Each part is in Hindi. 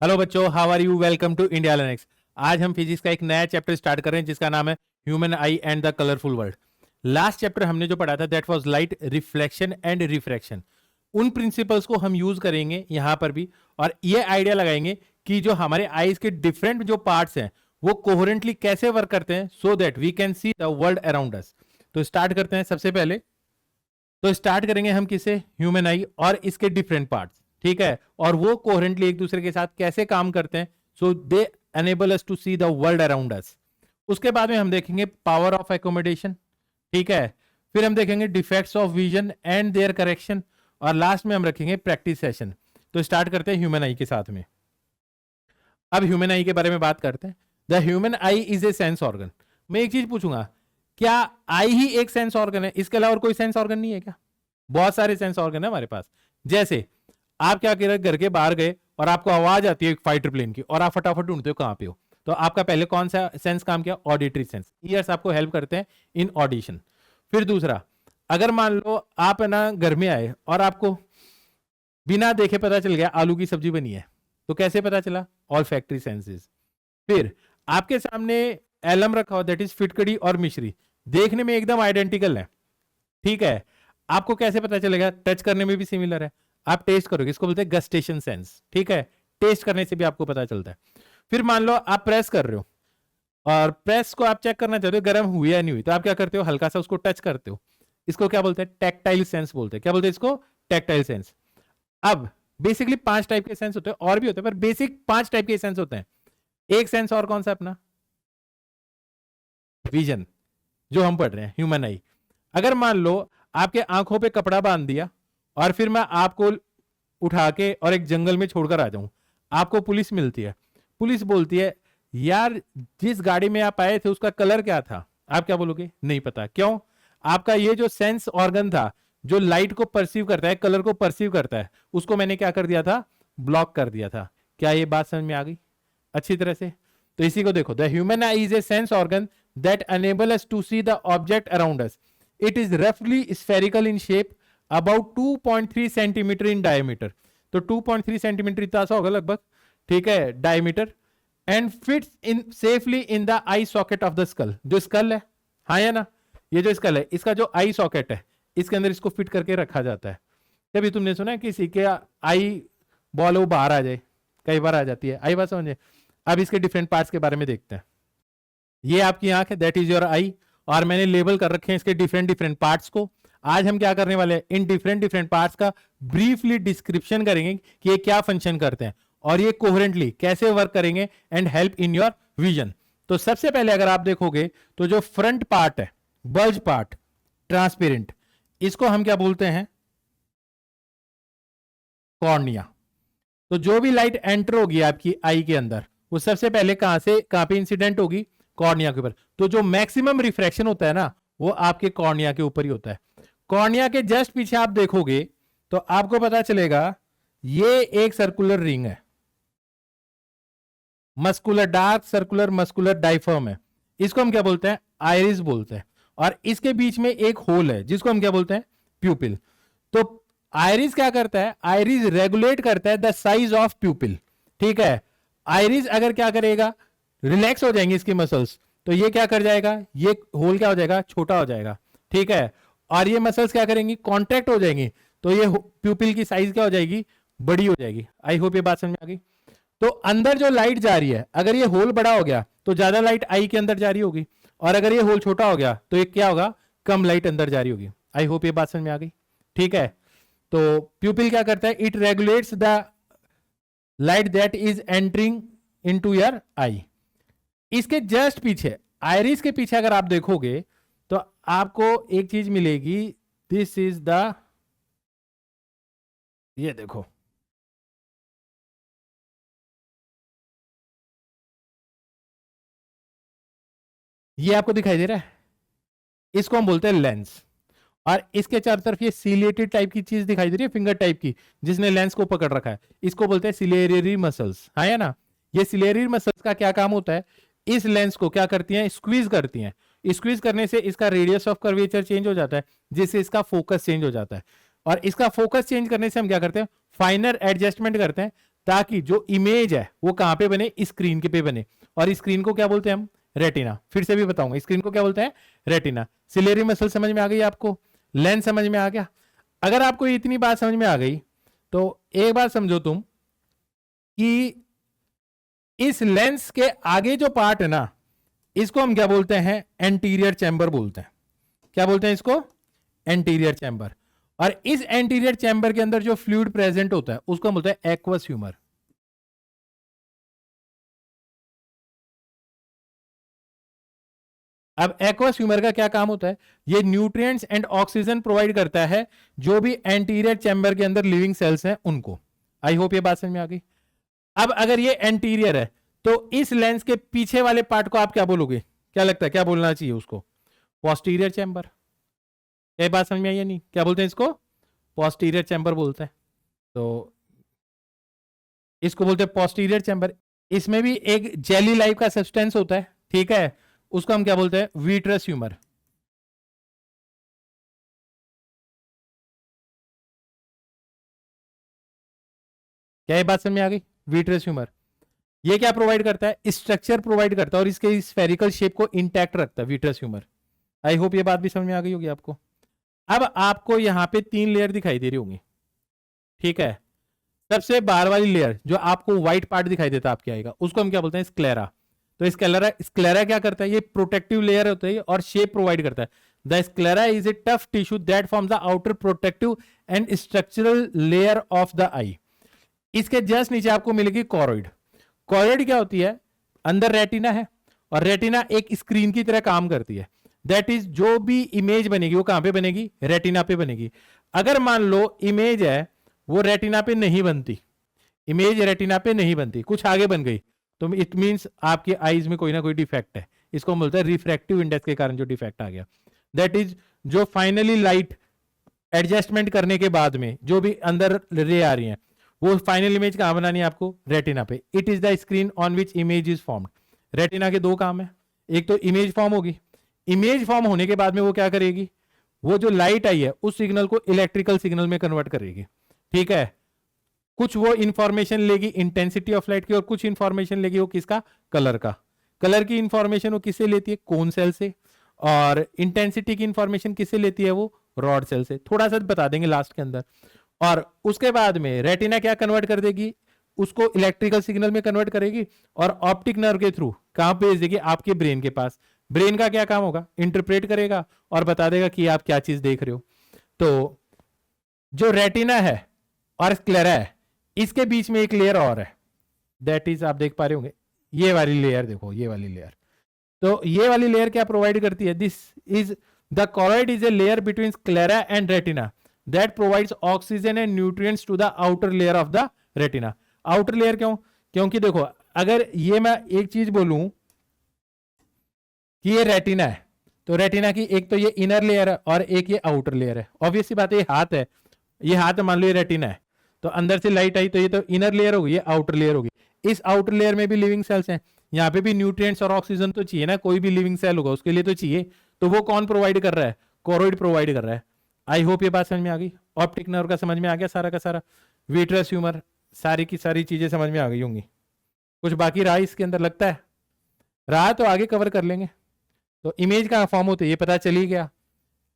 हेलो बच्चों, how are you? Welcome to India learnings. आज हम फिजिक्स का एक नया चैप्टर स्टार्ट कर रहे हैं जिसका नाम है human I and the colourful world. Last chapter हमने जो पढ़ा था that was light, reflection and refraction. उन प्रिंसिपल्स को हम यूज करेंगे यहां पर भी, और ये आइडिया लगाएंगे कि जो हमारे आईज के डिफरेंट जो पार्ट्स हैं वो कोहेरेंटली कैसे वर्क करते हैं so that we can see the world around us. तो स्टार्ट करते हैं। सबसे पहले तो स्टार्ट करेंगे हम किसे? ह्यूमन आई और इसके डिफरेंट पार्ट्स, ठीक है, और वो कोहेरेंटली एक दूसरे के साथ कैसे काम करते हैं so they enable us to see the world around us. उसके बाद में हम देखेंगे पावर ऑफ एकोमोडेशन, ठीक है, फिर हम देखेंगे defects of vision and their correction, और लास्ट में हम रखेंगे प्रैक्टिस सेशन। तो स्टार्ट करते हैं ह्यूमन आई के साथ में। अब ह्यूमन आई के बारे में बात करते हैं। The human I is a sense organ. मैं एक चीज पूछूंगा, क्या आई ही एक सेंस ऑर्गन है? इसके अलावा और कोई सेंस ऑर्गन नहीं है क्या? बहुत सारे सेंस ऑर्गन है हमारे पास। जैसे आप क्या कर घर के बाहर गए और आपको आवाज आती है एक फाइटर प्लेन की, और आप फटाफट ढूंढते हो कहां पे हो, तो आपका पहले कौन सा सेंस काम किया? Auditory sense. ईयर्स आपको हेल्प करते हैं इन ऑडिशन। फिर दूसरा, अगर मान लो आप ना घर में आए और आपको बिना देखे पता चल गया आलू की सब्जी बनी है, तो कैसे पता चला? All factory senses. फिर आपके सामने एलम रखा हो, दैट इज फिटकड़ी और मिश्री, देखने में एकदम आइडेंटिकल है, ठीक है, आपको कैसे पता चलेगा? टच करने में भी सिमिलर है, आप टेस्ट करोगे, इसको बोलते हैं गस्टेशन सेंस, ठीक है, टेस्ट करने से भी आपको पता चलता है। फिर मान लो आप प्रेस कर रहे हो और प्रेस को आप चेक करना चाहते हो गर्म हुई या नहीं हुई, तो आप क्या करते हो? हल्का सा उसको टच करते हो। इसको क्या बोलते हैं? टैक्टाइल सेंस बोलते हैं। क्या बोलते हैं इसको? Tactile sense. अब बेसिकली 5 टाइप के सेंस होते हैं, और भी होते हैं पर बेसिक 5 टाइप के सेंस होते हैं। एक सेंस और कौन सा? अपना विजन, जो हम पढ़ रहे हैं ह्यूमन आई। अगर मान लो आपके आंखों पे कपड़ा बांध दिया और फिर मैं आपको उठा के और एक जंगल में छोड़कर आ जाऊं, आपको पुलिस मिलती है, पुलिस बोलती है यार जिस गाड़ी में आप आए थे उसका कलर क्या था? आप क्या बोलोगे? नहीं पता। क्यों? आपका ये जो सेंस ऑर्गन था जो लाइट को परसीव करता है, कलर को परसीव करता है, उसको मैंने क्या कर दिया था? ब्लॉक कर दिया था। क्या ये बात समझ में आ गई अच्छी तरह से? तो इसी को देखो, the human I is a sense organ that enable us to see the object around us. It is roughly spherical in shape, about 2.3 centimeter in diameter. तो 2.3 सेंटीमीटर इतना सा होगा लगभग, ठीक है, diameter, and fits in safely in the I socket of the skull. जो स्कल है, हाँ या ना, ये जो स्कल है इसका जो आई सॉकेट है इसके अंदर इसको फिट करके रखा जाता है। कभी तुमने सुना है किसी के आई बॉल वो बाहर आ जाए? कई बार आ जाती है। आई बात समझे? अब इसके डिफरेंट पार्ट्स के बारे में देखते हैं। ये आपकी आंख है, दैट इज योर आई, और मैंने लेबल कर रखे हैं इसके डिफरेंट डिफरेंट पार्ट्स को। आज हम क्या करने वाले हैं? इन डिफरेंट डिफरेंट पार्ट्स का ब्रीफली डिस्क्रिप्शन करेंगे कि ये क्या फंक्शन करते हैं और ये कोहेरेंटली कैसे वर्क करेंगे and help in your vision. तो सबसे पहले अगर आप देखोगे तो जो फ्रंट पार्ट है, बल्ज पार्ट, ट्रांसपेरेंट, इसको हम क्या बोलते हैं? कॉर्निया। तो जो भी लाइट एंटर होगी आपकी आई के अंदर वो सबसे पहले कहां से कहां पे इंसिडेंट होगी? कॉर्निया के ऊपर। तो जो मैक्सिमम रिफ्रैक्शन होता है ना वो आपके कॉर्निया के ऊपर ही होता है। कॉर्निया के जस्ट पीछे आप देखोगे तो आपको पता चलेगा ये एक सर्कुलर रिंग है, मस्कुलर, डार्क सर्कुलर मस्कुलर डाइफर्म है। इसको हम क्या बोलते हैं? आइरिस बोलते हैं। और इसके बीच में एक होल है जिसको हम क्या बोलते हैं? प्यूपिल। तो आइरिस क्या करता है? आइरिस रेगुलेट करता है द साइज ऑफ प्यूपिल, ठीक है। आइरिस अगर क्या करेगा? रिलैक्स हो जाएंगे इसकी मसल्स, तो ये क्या कर जाएगा? ये होल क्या हो जाएगा? छोटा हो जाएगा, ठीक है। और ये मसल्स क्या करेंगी? कॉन्ट्रैक्ट हो जाएंगी, तो ये प्यूपिल की साइज क्या हो जाएगी? बड़ी हो जाएगी। आई होप ये बात समझ में आ गई। तो अंदर जो लाइट जा रही है, अगर ये होल बड़ा हो गया तो ज्यादा लाइट आई के अंदर जा रही होगी, और अगर ये होल छोटा हो गया तो ये क्या होगा? कम लाइट अंदर जा रही होगी। आई होप ये बात समझ में आ गई, ठीक है। तो प्यूपिल क्या करता है? It regulates the light that is entering into your eye. इसके जस्ट पीछे, आइरिस के पीछे अगर आप देखोगे तो आपको एक चीज मिलेगी, दिस इज द, ये देखो, ये आपको दिखाई दे रहा है, इसको हम बोलते हैं लेंस। और इसके चारों तरफ ये सिलिएटेड टाइप की चीज दिखाई दे रही है, फिंगर टाइप की, जिसने लेंस को पकड़ रखा है, इसको बोलते हैं सिलियरी मसल्स, हाँ या ना। ये सिलियरी मसल्स का क्या काम होता है? इस लेंस को क्या करती हैं? स्क्वीज करती हैं। स्क्वीज करने से इसका रेडियस ऑफ कर्वेचर चेंज हो जाता है, जिससे इसका फोकस चेंज हो जाता है। और इसका फोकस चेंज करने से हम क्या करते हैं? फाइनर एडजस्टमेंट करते हैं ताकि जो इमेज है वो कहां पे बने, स्क्रीन के पे बने। और स्क्रीन को क्या बोलते हैं हम, रेटिना। फिर से भी बताऊंगा, स्क्रीन को क्या बोलते हैं, रेटिना। सिलेरी मसल समझ में आ गई आपको, लेंस समझ में आ गया। अगर आपको इतनी बात समझ में आ गई तो एक बात समझो तुम कि इस लेंस के आगे जो पार्ट है ना, इसको हम क्या बोलते हैं, एंटीरियर चैम्बर बोलते हैं। क्या बोलते हैं इसको, एंटीरियर चैम्बर। और इस एंटीरियर चैम्बर के अंदर जो फ्लूइड प्रेजेंट होता है उसको हम बोलते हैं एक्वस ह्यूमर। अब एक्वस ह्यूमर का क्या काम होता है, ये न्यूट्रिएंट्स एंड ऑक्सीजन प्रोवाइड करता है जो भी एंटीरियर चैम्बर के अंदर लिविंग सेल्स हैं उनको। आई होप ये बात समझ में आ गई। अब अगर ये एंटीरियर है तो इस लेंस के पीछे वाले पार्ट को आप क्या बोलोगे, क्या लगता है क्या बोलना चाहिए उसको, पोस्टीरियर चैम्बर। ये बात समझ में आई या नहीं, क्या बोलते हैं इसको, पोस्टीरियर चैम्बर बोलते हैं। तो इसको बोलते हैं पोस्टीरियर चैम्बर। इसमें भी एक जेली लाइफ का सब्सटेंस होता है, ठीक है, उसको हम क्या बोलते हैं, विट्रस ह्यूमर। क्या ये बात समझ में आ गई, विट्रस ह्यूमर। ये क्या प्रोवाइड करता है, स्ट्रक्चर प्रोवाइड करता है और इसके स्फेरिकल शेप को इंटैक्ट रखता है विट्रस ह्यूमर। आई होप ये बात भी समझ में आ गई होगी आपको। अब आपको यहां पे 3 लेयर दिखाई दे रही होंगी, ठीक है। सबसे बाहर वाली लेयर जो आपको व्हाइट पार्ट दिखाई देता है आपके आएगा, उसको हम क्या बोलते हैं, स्क्लेरा। तो स्क्लेरा क्या करता है, ये प्रोटेक्टिव लेयर होता है और शेप प्रोवाइड करता है। The sclera is a tough tissue that forms the outer protective and structural layer of the eye. इसके जस्ट नीचे आपको मिलेगी कॉरोइड। कॉरोइड क्या होती है, अंदर रेटिना है और रेटिना एक स्क्रीन की तरह काम करती है। दैट इज जो भी इमेज बनेगी वो कहां पे बनेगी, रेटिना पे बनेगी। अगर मान लो इमेज है वो रेटिना पे नहीं बनती, इमेज रेटिना पे नहीं बनती, कुछ आगे बन गई, तो इट मींस आपके आईज में कोई ना कोई डिफेक्ट है। इसको हम बोलते हैं रिफ्रैक्टिव इंडेक्स के कारण जो डिफेक्ट आ गया। दैट इज जो फाइनली लाइट एडजस्टमेंट करने के बाद में जो भी अंदर रे आ रही है वो फाइनल इमेज कहां बनानी है आपको, रेटिना पे। It is the screen on which image is formed. Retina के 2 काम है, एक तो इमेज फॉर्म होगी, इमेज फॉर्म होने के बाद में वो क्या करेगी, वो जो लाइट आई है उस सिग्नल को इलेक्ट्रिकल सिग्नल में कन्वर्ट करेगी, ठीक है। कुछ वो इंफॉर्मेशन लेगी इंटेंसिटी ऑफ लाइट की और कुछ इंफॉर्मेशन लेगी वो किसका, कलर का। कलर की इंफॉर्मेशन वो किससे लेती है, कोन सेल से। और इंटेंसिटी की इंफॉर्मेशन किससे लेती है, वो रॉड सेल से। थोड़ा सा बता देंगे लास्ट के अंदर। और उसके बाद में रेटिना क्या कन्वर्ट कर देगी, उसको इलेक्ट्रिकल सिग्नल में कन्वर्ट करेगी और ऑप्टिक नर्व के थ्रू कहां भेज देगी, आपके ब्रेन के पास। ब्रेन का क्या काम होगा, इंटरप्रेट करेगा और बता देगा कि आप क्या चीज देख रहे हो। तो जो रेटिना है और स्क्लेरा है इसके बीच में एक लेयर और है, दैट इज आप देख पा रहे होंगे ये वाली लेयर, देखो ये वाली लेयर। तो ये वाली लेयर क्या प्रोवाइड करती है, this is the choroid is a layer between sclera and retina that provides oxygen and nutrients to the outer layer of the retina. Outer layer क्यों, क्योंकि देखो अगर ये मैं एक चीज बोलूं कि ये रेटिना है तो रेटिना की एक तो ये इनर लेयर है और एक ये आउटर लेयर है। ऑब्वियसली बात है, ये हाथ है, ये हाथ मान लो ये रेटिना है, तो अंदर से लाइट आई तो ये तो इनर लेयर होगी, ये आउटर लेयर होगी। इस आउटर लेयर में भी लिविंग सेल्स हैं, यहाँ पे भी न्यूट्रिएंट्स और ऑक्सीजन तो चाहिए ना, कोई भी लिविंग सेल होगा उसके लिए तो चाहिए। तो वो कौन प्रोवाइड कर रहा है, कॉरोइड प्रोवाइड कर रहा है। आई होप ये बात समझ में आ गई। ऑप्टिक नर्व का समझ में आ गया सारा का सारा, विट्रस ह्यूमर, सारी की सारी चीजें समझ में आ गई होंगी। कुछ बाकी रहा इसके अंदर, लगता है रहा तो आगे कवर कर लेंगे। तो इमेज कहाँ फॉर्म होती है ये पता चल ही गया,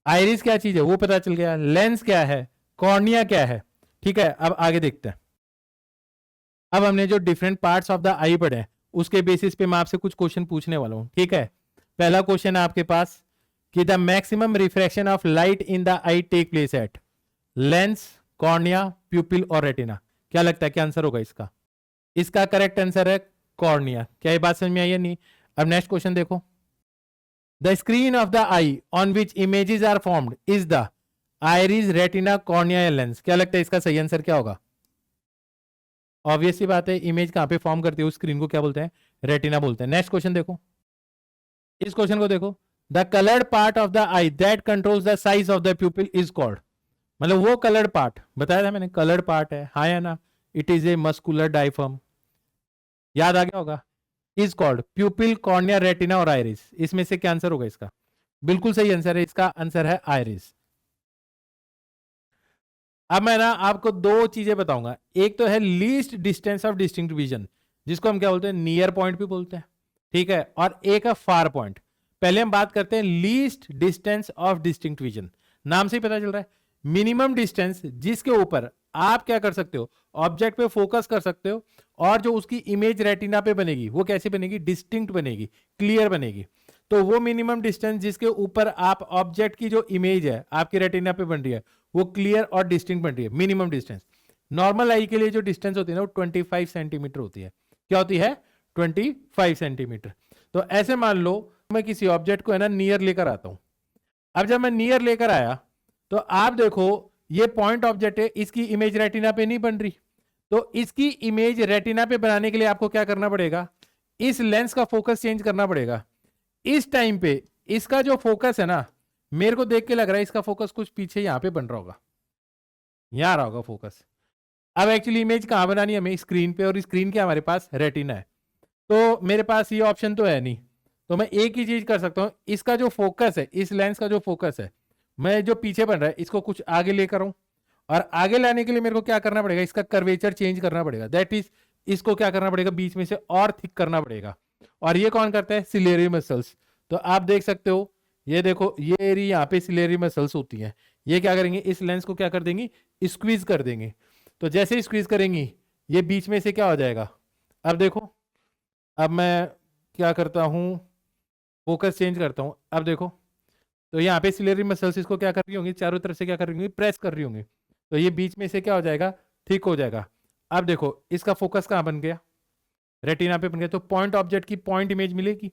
आइरिस क्या चीज है वो पता चल गया, लेंस क्या है, कॉर्निया क्या है, ठीक है। अब आगे देखते हैं। अब हमने जो डिफरेंट पार्ट्स ऑफ द आई पढ़े हैं उसके बेसिस पे मैं आपसे कुछ क्वेश्चन पूछने वाला हूं, ठीक है। पहला क्वेश्चन है आपके पास कि the maximum refraction of light in the eye take place at lens, cornea, pupil और रेटिना। क्या लगता है क्या आंसर होगा इसका, इसका करेक्ट आंसर है कॉर्निया। क्या ये बात समझ में आई या नहीं। अब नेक्स्ट क्वेश्चन देखो, the screen of the eye on which images are formed is the iris, retina, cornea या लेंस। क्या लगता है इसका सही आंसर क्या होगा। ऑब्वियस सी बात है, इमेज कहां पे फॉर्म करती है उस स्क्रीन को क्या बोलते हैं, रेटिना बोलते हैं। नेक्स्ट क्वेश्चन देखो, इस क्वेश्चन को देखो, the coloured part of the I that controls the size of the प्यूपिल is called. मतलब वो कलर्ड पार्ट बताया था मैंने, कलर्ड पार्ट है, हाँ या ना, it is a muscular diaphragm, याद आ गया होगा। इज कॉल्ड प्यूपिल, कॉर्निया, रेटिना और आइरिस। इसमें से क्या आंसर होगा इसका, बिल्कुल सही आंसर है, इसका आंसर है आइरिस। अब मैं ना आपको दो चीजें बताऊंगा, एक तो है least distance of distinct vision, जिसको हम क्या बोलते हैं, नियर पॉइंट भी बोलते हैं, ठीक है, और एक है फार पॉइंट। पहले हम बात करते हैं least distance of distinct vision. नाम से ही पता चल रहा है, मिनिमम डिस्टेंस जिसके ऊपर आप क्या कर सकते हो, ऑब्जेक्ट पे फोकस कर सकते हो, और जो उसकी इमेज रेटिना पे बनेगी वो कैसे बनेगी, डिस्टिंक्ट बनेगी, क्लियर बनेगी। तो वो मिनिमम डिस्टेंस जिसके ऊपर आप ऑब्जेक्ट की जो इमेज है आपकी रेटिना पे बन रही है वो क्लियर और डिस्टिंक्ट बन रही है, मिनिमम डिस्टेंस। नॉर्मल आई के लिए जो डिस्टेंस होती है ना वो 25 सेंटीमीटर होती है। क्या होती है, 25 सेंटीमीटर। तो ऐसे मान लो मैं किसी ऑब्जेक्ट को है ना नियर लेकर आता हूं। अब जब मैं नियर लेकर आया तो आप देखो ये पॉइंट ऑब्जेक्ट है, इसकी इमेज रेटिना पे नहीं बन रही। तो इसकी इमेज रेटिना पे बनाने के लिए आपको क्या करना पड़ेगा, इस लेंस का फोकस चेंज करना पड़ेगा। इस टाइम पे इसका जो फोकस है ना, मेरे को देख के लग रहा है इसका फोकस कुछ पीछे यहां पे बन रहा होगा, यहां रहा होगा फोकस। अब एक्चुअली इमेज कहां बनानी है हमें, स्क्रीन पे, और स्क्रीन के हमारे पास रेटिना है। तो मेरे पास ये ऑप्शन तो है नहीं, तो मैं एक ही चीज कर सकता हूं, इसका जो फोकस है, इस लेंस का जो फोकस है, मैं जो पीछे बन रहा है इसको कुछ आगे लेकर आऊं, और आगे लाने के लिए मेरे को क्या करना पड़ेगा, इसका कर्वेचर चेंज करना पड़ेगा। दैट इज, इसको क्या करना पड़ेगा, बीच में से और थिक करना पड़ेगा। और ये कौन करता है, सिलेरी मसल्स। तो आप देख सकते हो, ये देखो ये एरिया यहाँ पे सिलेरी मसल्स होती हैं, ये क्या करेंगे, इस लेंस को क्या कर देंगी, स्क्वीज कर देंगे। तो जैसे ही स्क्वीज करेंगी ये बीच में से क्या हो जाएगा, अब देखो, अब मैं क्या करता हूं, फोकस चेंज करता हूं, अब देखो, तो यहाँ पे सिलेरी मसल्स इसको क्या कर रही होंगी, चारों तरफ से क्या कर रही होंगी, प्रेस कर रही होंगी। तो ये बीच में से क्या हो जाएगा, ठीक हो जाएगा। अब देखो इसका फोकस कहां बन गया, रेटिना पे बन गया। तो पॉइंट ऑब्जेक्ट की पॉइंट इमेज मिलेगी।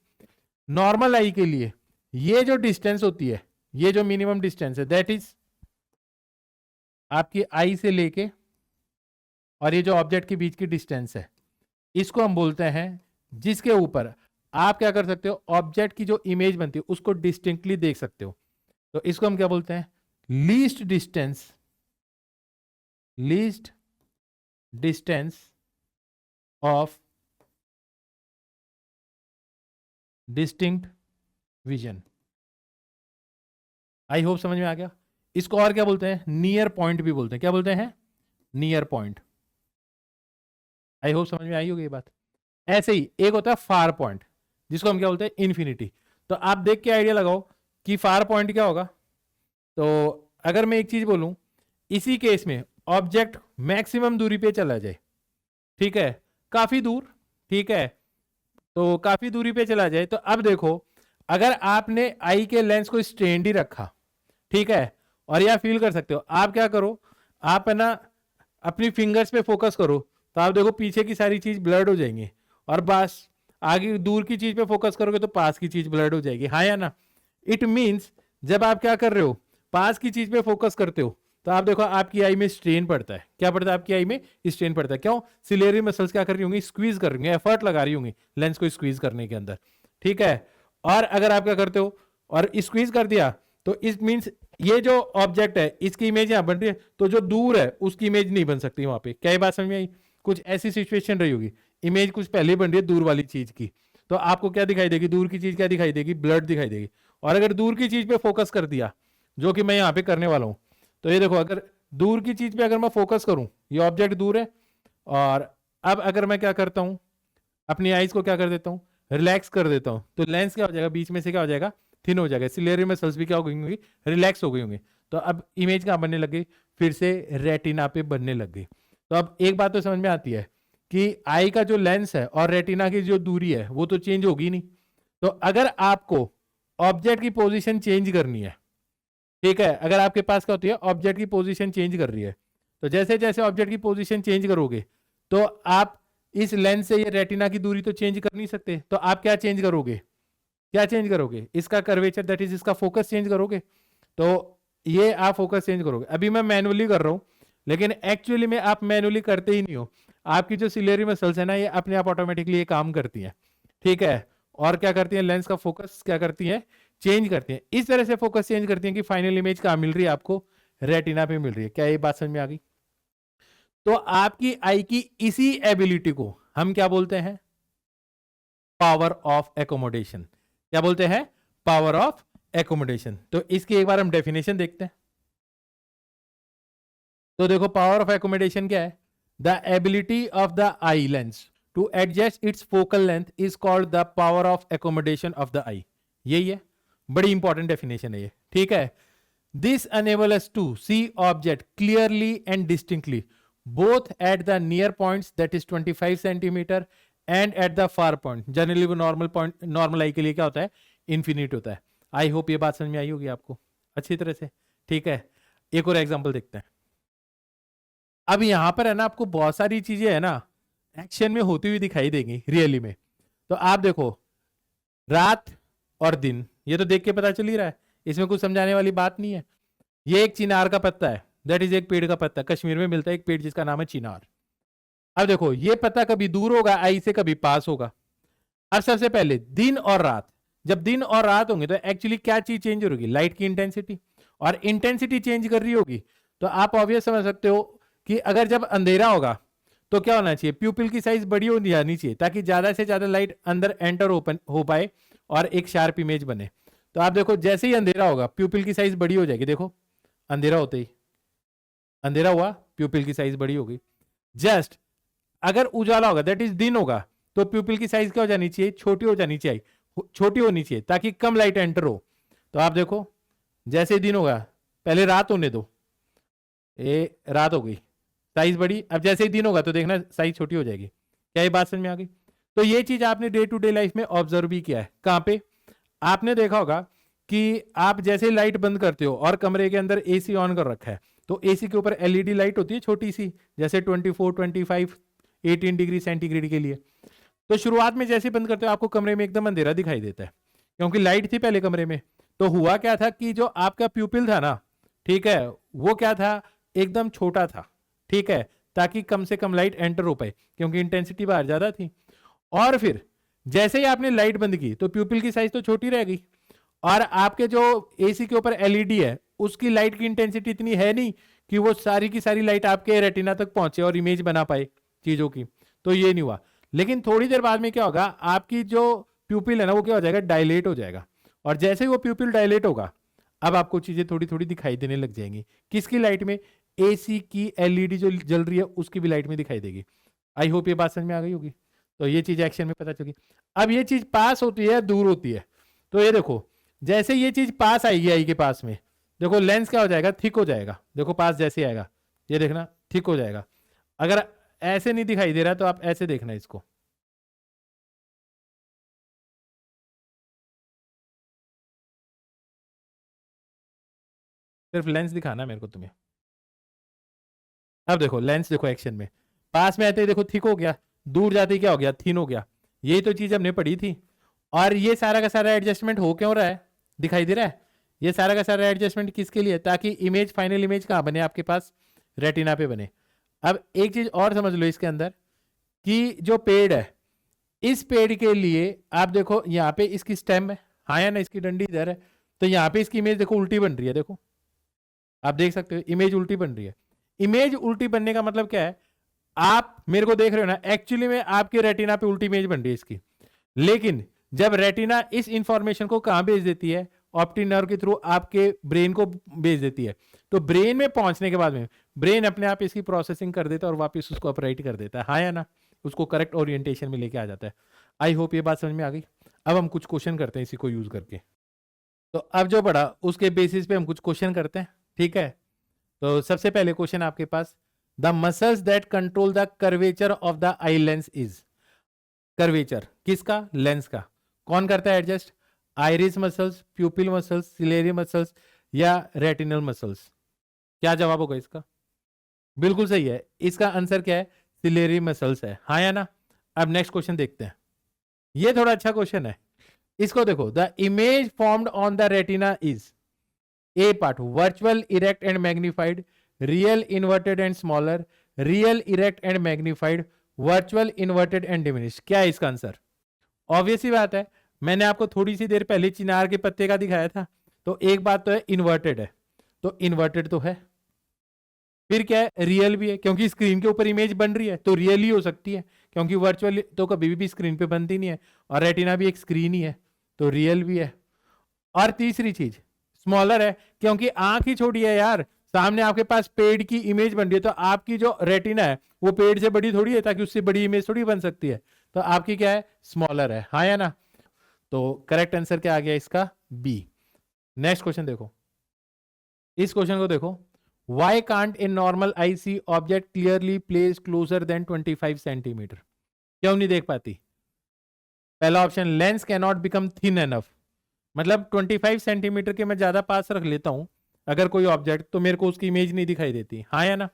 नॉर्मल आई के लिए ये जो डिस्टेंस होती है, ये जो मिनिमम डिस्टेंस है, दैट इज आपकी आई से लेके और ये जो ऑब्जेक्ट के बीच की डिस्टेंस है, इसको हम बोलते हैं, जिसके ऊपर आप क्या कर सकते हो, ऑब्जेक्ट की जो इमेज बनती है उसको डिस्टिंक्टली देख सकते हो। तो इसको हम क्या बोलते हैं, least distance, least distance of distinct vision. I hope समझ में आ गया। इसको और क्या बोलते हैं, नियर पॉइंट भी बोलते हैं। क्या बोलते हैं, नियर पॉइंट। आई होप समझ में आई होगी ये बात। ऐसे ही एक होता है फार पॉइंट, जिसको हम क्या बोलते हैं, इन्फिनिटी। तो आप देख के आइडिया लगाओ कि फार पॉइंट क्या होगा। तो अगर मैं एक चीज बोलूं, इसी केस में ऑब्जेक्ट मैक्सिमम दूरी पे चला जाए, ठीक है, काफी दूर, ठीक है, तो काफी दूरी पे चला जाए, तो अब देखो अगर आपने आई के लेंस को स्ट्रेंड ही रखा, ठीक है, और यह फील कर सकते हो, आप क्या करो, आप है ना अपनी फिंगर्स पे फोकस करो, तो आप देखो पीछे की सारी चीज ब्लर्ड हो जाएंगी, और बस आगे दूर की चीज पे फोकस करोगे तो पास की चीज ब्लर्ड हो जाएगी, हाँ या ना। इट मीन्स जब आप क्या कर रहे हो, पास की चीज पे फोकस करते हो, तो आप देखो आपकी आई में स्ट्रेन पड़ता है। क्या पड़ता है, आपकी आई में स्ट्रेन पड़ता है। क्यों, सिलेरी मसल्स क्या कर रही होंगी, स्क्वीज कर रही होंगी, एफर्ट लगा रही होंगी लेंस को स्क्वीज करने के अंदर, ठीक है। और अगर आप क्या करते हो और स्क्वीज कर दिया, तो इट मीन्स ये जो ऑब्जेक्ट है इसकी इमेज यहां बन रही है, तो जो दूर है उसकी इमेज नहीं बन सकती वहां पे। क्या ये बात समझ में आई, कुछ ऐसी सिचुएशन रही होगी, इमेज कुछ पहले बन रही है दूर वाली चीज की, तो आपको क्या दिखाई देगी, दूर की चीज क्या दिखाई देगी, ब्लड दिखाई देगी। और अगर दूर की चीज पे फोकस कर दिया, जो कि मैं यहाँ पे करने वाला हूं, तो ये देखो अगर दूर की चीज पे अगर मैं फोकस करूं, ये ऑब्जेक्ट दूर है, और अब अगर मैं क्या करता हूं, अपनी आईज को क्या कर देता हूं, रिलैक्स कर देता हूं, तो लेंस क्या हो जाएगा, बीच में से क्या हो जाएगा, थिन हो जाएगा, सिलेरी मसल्स भी क्या हो गई होंगी, रिलैक्स हो गई होंगी। तो अब इमेज कहां बनने लग गई, फिर से रेटिना पे बनने लग गई। तो अब एक बात तो समझ में आती है कि आई का जो लेंस है और रेटिना की जो दूरी है वो तो चेंज होगी नहीं। तो अगर आपको ऑब्जेक्ट की पोजीशन चेंज करनी है, ठीक है, अगर आपके पास क्या होती है, ऑब्जेक्ट की पोजीशन चेंज कर रही है, तो जैसे जैसे ऑब्जेक्ट की पोजीशन चेंज करोगे, तो आप इस लेंस से ये रेटिना की दूरी तो चेंज कर नहीं सकते, तो आप क्या चेंज करोगे, क्या चेंज करोगे, इसका कर्वेचर, दैट इज इसका फोकस चेंज करोगे। तो ये आप फोकस चेंज करोगे। अभी मैं मैनुअली कर रहा हूं, लेकिन एक्चुअली में आप मैनुअली करते ही नहीं हो, आपकी जो सिलेरी मसल्स है ना, ये अपने आप ऑटोमेटिकली ये काम करती है, ठीक है। और क्या करती है, लेंस का फोकस क्या करती है, चेंज करती है। इस तरह से फोकस चेंज करती है कि फाइनल इमेज कहां मिल रही है आपको, रेटिना पे मिल रही है। क्या ये बात समझ में आ गई। तो आपकी आई की इसी एबिलिटी को हम क्या बोलते हैं, पावर ऑफ एकोमोडेशन। क्या बोलते हैं, पावर ऑफ एकोमोडेशन। तो इसकी एक बार हम डेफिनेशन देखते हैं। तो देखो पावर ऑफ एकोमोडेशन क्या है? The ability of the eye lens to adjust its focal length is called the power of accommodation of the eye. यही है, बड़ी इंपॉर्टेंट डेफिनेशन है ये, ठीक है। This enable us to see object clearly and distinctly both at the near points that is 25 centimetre and at the far point. Generally वो नॉर्मल पॉइंट, नॉर्मल आई के लिए क्या होता है? इन्फिनिट होता है। आई होप ये बात समझ में आई होगी आपको अच्छी तरह से, ठीक है। एक और एग्जांपल देखते हैं। अब यहां पर है ना, आपको बहुत सारी चीजें है ना एक्शन में होती हुई दिखाई देंगी रियली में। तो आप देखो, रात और दिन, ये तो देख के पता चल ही रहा है, इसमें कुछ समझाने वाली बात नहीं है। ये एक चिनार का पत्ता है, दैट इज एक पेड़ का पत्ता, कश्मीर में मिलता है एक पेड़ जिसका नाम है चिनार। अब देखो, ये पत्ता कभी दूर होगा आई से, कभी पास होगा। अब सबसे पहले दिन और रात, जब दिन और रात होंगे तो एक्चुअली क्या चीज चेंज होगी? लाइट की इंटेंसिटी। और इंटेंसिटी चेंज कर रही होगी तो आप ऑब्वियस समझ सकते हो कि अगर जब अंधेरा होगा तो क्या होना चाहिए? प्यूपिल की साइज बड़ी होनी जानी चाहिए ताकि ज्यादा से ज्यादा लाइट अंदर एंटर ओपन हो पाए और एक शार्प इमेज बने। तो आप देखो, जैसे ही अंधेरा होगा प्यूपिल की साइज बड़ी हो जाएगी। देखो, अंधेरा होते ही, अंधेरा हुआ, प्यूपिल की साइज बड़ी होगी। जस्ट अगर उजाला होगा, दैट इज दिन होगा, तो प्यूपिल की साइज क्या हो जानी चाहिए? छोटी हो जानी चाहिए, छोटी होनी चाहिए ताकि कम लाइट एंटर हो। तो आप देखो, जैसे दिन होगा, पहले रात होने दो, ये रात हो गई, साइज बड़ी। अब जैसे ही दिन होगा तो देखना साइज छोटी हो जाएगी। क्या ये बात समझ में आ गई? तो ये चीज आपने डे टू डे लाइफ में ऑब्जर्व भी किया है। कहां पे? आपने देखा होगा कि आप जैसे लाइट बंद करते हो और कमरे के अंदर एसी ऑन कर रखा है, तो एसी के ऊपर एलईडी लाइट होती है छोटी सी, जैसे 24, 25, 18 डिग्री सेंटीग्रेड के लिए। तो शुरुआत में जैसे बंद करते हो आपको कमरे में एकदम अंधेरा दिखाई देता है क्योंकि लाइट थी पहले कमरे में। तो हुआ क्या था कि जो आपका प्यूपिल था ना, ठीक है, वो क्या था? एकदम छोटा था, ठीक है, ताकि कम से कम लाइट एंटर हो पाए क्योंकि इंटेंसिटी बाहर ज्यादा थी। और फिर जैसे ही आपने लाइट बंद की तो प्यूपिल की साइज तो छोटी रह गई, और आपके जो एसी के ऊपर एलईडी है उसकी लाइट की इंटेंसिटी इतनी है नहीं कि वो सारी की सारी लाइट आपके रेटिना तक पहुंचे और इमेज बना पाए चीजों की। तो ये नहीं हुआ। लेकिन थोड़ी देर बाद में क्या होगा? आपकी जो प्यूपिल है ना, वो क्या हो जाएगा? डायलेट हो जाएगा। और जैसे ही वो प्यूपिल डायलेट होगा, अब आपको चीजें थोड़ी थोड़ी दिखाई देने लग जाएंगी। किसकी लाइट में? एसी की एलईडी जो जल रही है उसकी भी लाइट में दिखाई देगी। आई होप ये बात समझ में आ गई होगी। तो ये चीज एक्शन में पता चली। अब ये चीज पास होती है, दूर होती है। तो ये देखो, जैसे ये चीज पास आएगी आई के पास में, देखो लेंस क्या हो जाएगा? थिक हो जाएगा। देखो पास जैसे आएगा, ये देखना थिक हो जाएगा। अगर ऐसे नहीं दिखाई दे रहा तो आप ऐसे देखना इसको, सिर्फ लेंस दिखाना मेरे को तुम्हें। अब देखो लेंस, देखो एक्शन में, पास में आते ही देखो थिक हो गया, दूर जाते ही क्या हो गया? थिन हो गया। यही तो चीज हमने पढ़ी थी। और ये सारा का सारा एडजस्टमेंट हो क्यों रहा है? दिखाई दे रहा है? ये सारा का सारा एडजस्टमेंट किसके लिए? ताकि इमेज, फाइनल इमेज कहाँ बने? आपके पास रेटिना पे बने। अब एक चीज और समझ लो इसके अंदर, कि जो पेड़ है, इस पेड़ के लिए आप देखो यहाँ पे इसकी स्टेम है, हाँ या ना, इसकी डंडी इधर है, तो यहाँ पे इसकी इमेज देखो उल्टी बन रही है। देखो आप देख सकते हो इमेज उल्टी बन रही है। इमेज उल्टी बनने का मतलब क्या है? आप मेरे को देख रहे हो ना, एक्चुअली में आपके रेटिना पे उल्टी इमेज बन रही है इसकी। लेकिन जब रेटिना इस इंफॉर्मेशन को कहां भेज देती है? ऑप्टिक नर्व के थ्रू आपके ब्रेन को भेज देती है। तो ब्रेन में पहुंचने के बाद में ब्रेन अपने आप इसकी प्रोसेसिंग कर देता है और वापस उसको अपराइट कर देता है, हाँ या ना, उसको करेक्ट ओरिएंटेशन में लेके आ जाता है। आई होप ये बात समझ में आ गई। अब हम कुछ क्वेश्चन करते हैं इसी को यूज करके। तो अब जो पढ़ा उसके बेसिस पे हम कुछ क्वेश्चन करते हैं, ठीक है। तो सबसे पहले क्वेश्चन आपके पास, the muscles that control the curvature of the eye lens is. Curvature किसका? लेंस का। कौन करता है adjust? Iris muscles, pupil muscles, ciliary muscles या रेटिनल मसल्स? क्या जवाब होगा इसका? बिल्कुल सही है, इसका आंसर क्या है? सिलेरी मसल्स है, हाँ या ना। अब नेक्स्ट क्वेश्चन देखते हैं। ये थोड़ा अच्छा क्वेश्चन है, इसको देखो। The image formed on the retina is a part virtual, erect and magnified, real, inverted and smaller, real, erect and magnified, virtual, inverted and diminished. क्या है इसका आंसर? ऑब्वियस ही बात है, मैंने आपको थोड़ी सी देर पहले चिनार के पत्ते का दिखाया था। तो एक बात तो है इन्वर्टेड है, तो इन्वर्टेड तो है। फिर क्या है? रियल भी है, क्योंकि स्क्रीन के ऊपर इमेज बन रही है तो रियल ही हो सकती है, क्योंकि वर्चुअल तो कभी भी स्क्रीन पे बनती नहीं है, और रेटिना भी एक स्क्रीन ही है, तो रियल भी है। और तीसरी चीज स्मॉलर है, क्योंकि आंख ही छोटी है यार, सामने आपके पास पेड़ की इमेज बन रही है, तो आपकी जो रेटिना है वो पेड़ से बड़ी थोड़ी है, ताकि उससे बड़ी इमेज थोड़ी बन सकती है, तो आपकी क्या है, स्मॉलर है, हाँ या ना। तो करेक्ट आंसर क्या आ गया इसका, बी। नेक्स्ट क्वेश्चन देखो, इस क्वेश्चन को देखो, why can't a normal eye see object clearly placed closer than 25 centimetre, क्यों नहीं देख पाती। पहला option, lens can not become thin enough, मतलब 25 सेंटीमीटर के मैं ज्यादा पास रख लेता हूं अगर कोई ऑब्जेक्ट, तो मेरे को उसकी इमेज नहीं दिखाई देती, हाँ या ना,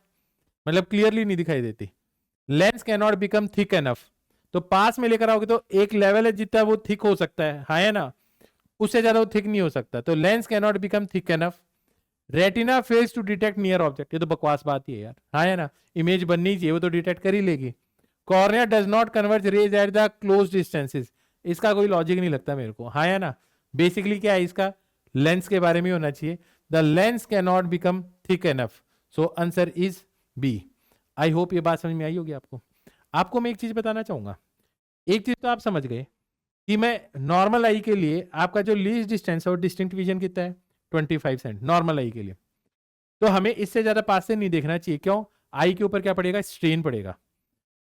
मतलब क्लियरली नहीं दिखाई देती। Lens can not become thick enough, तो पास में लेकर आओगे तो एक लेवल है जितना वो थिक हो सकता है, हाँ या ना, उससे ज्यादा वो थिक नहीं हो सकता, तो lens can not become thick enough. Retina fails to detect near object, ये तो बकवास बात ही है यार, हाँ या ना, इमेज बननी चाहिए, वो तो डिटेक्ट कर ही लेगी। Cornea does not converge rays at the close distances, इसका कोई लॉजिक नहीं लगता मेरे को, हाँ या ना। बेसिकली क्या है इसका, लेंस के बारे में होना चाहिए, the lens can not become thick enough, so answer is B. I hope ये बात समझ में आई होगी आपको। आपको मैं एक चीज बताना चाहूंगा, एक चीज तो आप समझ गए कि मैं नॉर्मल आई के लिए आपका जो लीस्ट डिस्टेंस है और डिस्टिंक्ट विजन कितना है, 25 सेंट नॉर्मल आई के लिए, तो हमें इससे ज्यादा पास से नहीं देखना चाहिए, क्यों, आई के ऊपर क्या पड़ेगा, स्ट्रेन पड़ेगा।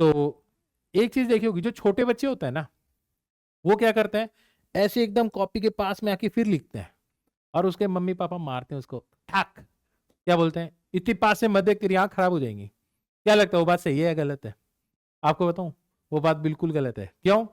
तो एक चीज देखी होगी, जो छोटे बच्चे होते हैं ना, वो क्या करते हैं, ऐसे एकदम कॉपी के पास में आके फिर लिखते हैं, और उसके मम्मी पापा मारते हैं उसको, ठाक, क्या बोलते हैं, इतनी पास से मत देख, तेरी आंख खराब हो जाएंगी। क्या लगता है वो बात सही है या गलत है, आपको बताऊं, वो बात बिल्कुल गलत है। क्यों,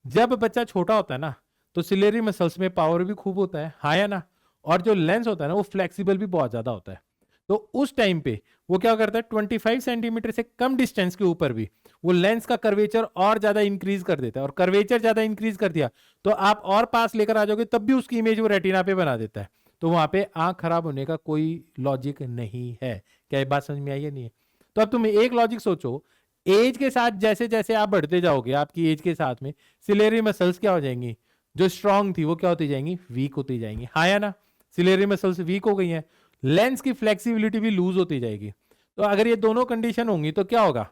जब बच्चा छोटा होता है ना, तो सिलेरी मसल्स में पावर भी खूब होता है, हाँ या ना, और जो लेंस होता है ना वो फ्लेक्सिबल भी बहुत ज्यादा होता है, तो उस टाइम पे वो क्या करता है, 25 सेंटीमीटर से कम डिस्टेंस के ऊपर भी वो लेंस का कर्वेचर और ज्यादा इंक्रीज कर देता है, और कर्वेचर ज्यादा इंक्रीज कर दिया तो आप और पास लेकर आ जाओगे, तब भी उसकी इमेज वो रेटिना पे बना देता है, तो वहां पे आंख खराब होने का कोई लॉजिक नहीं है। क्या ये बात समझ में आई है, नहीं है। तो अब तुम एक लॉजिक सोचो, एज के साथ जैसे जैसे आप बढ़ते जाओगे, आपकी एज के साथ में सिलेरी मसल्स क्या हो जाएंगी, जो स्ट्रांग थी वो क्या होती जाएंगी, वीक होती जाएंगी, हाँ या ना, सिलेरी मसल्स वीक हो गई हैं, लेंस की फ्लेक्सिबिलिटी भी लूज होती जाएगी। तो अगर ये दोनों कंडीशन होंगी तो क्या होगा,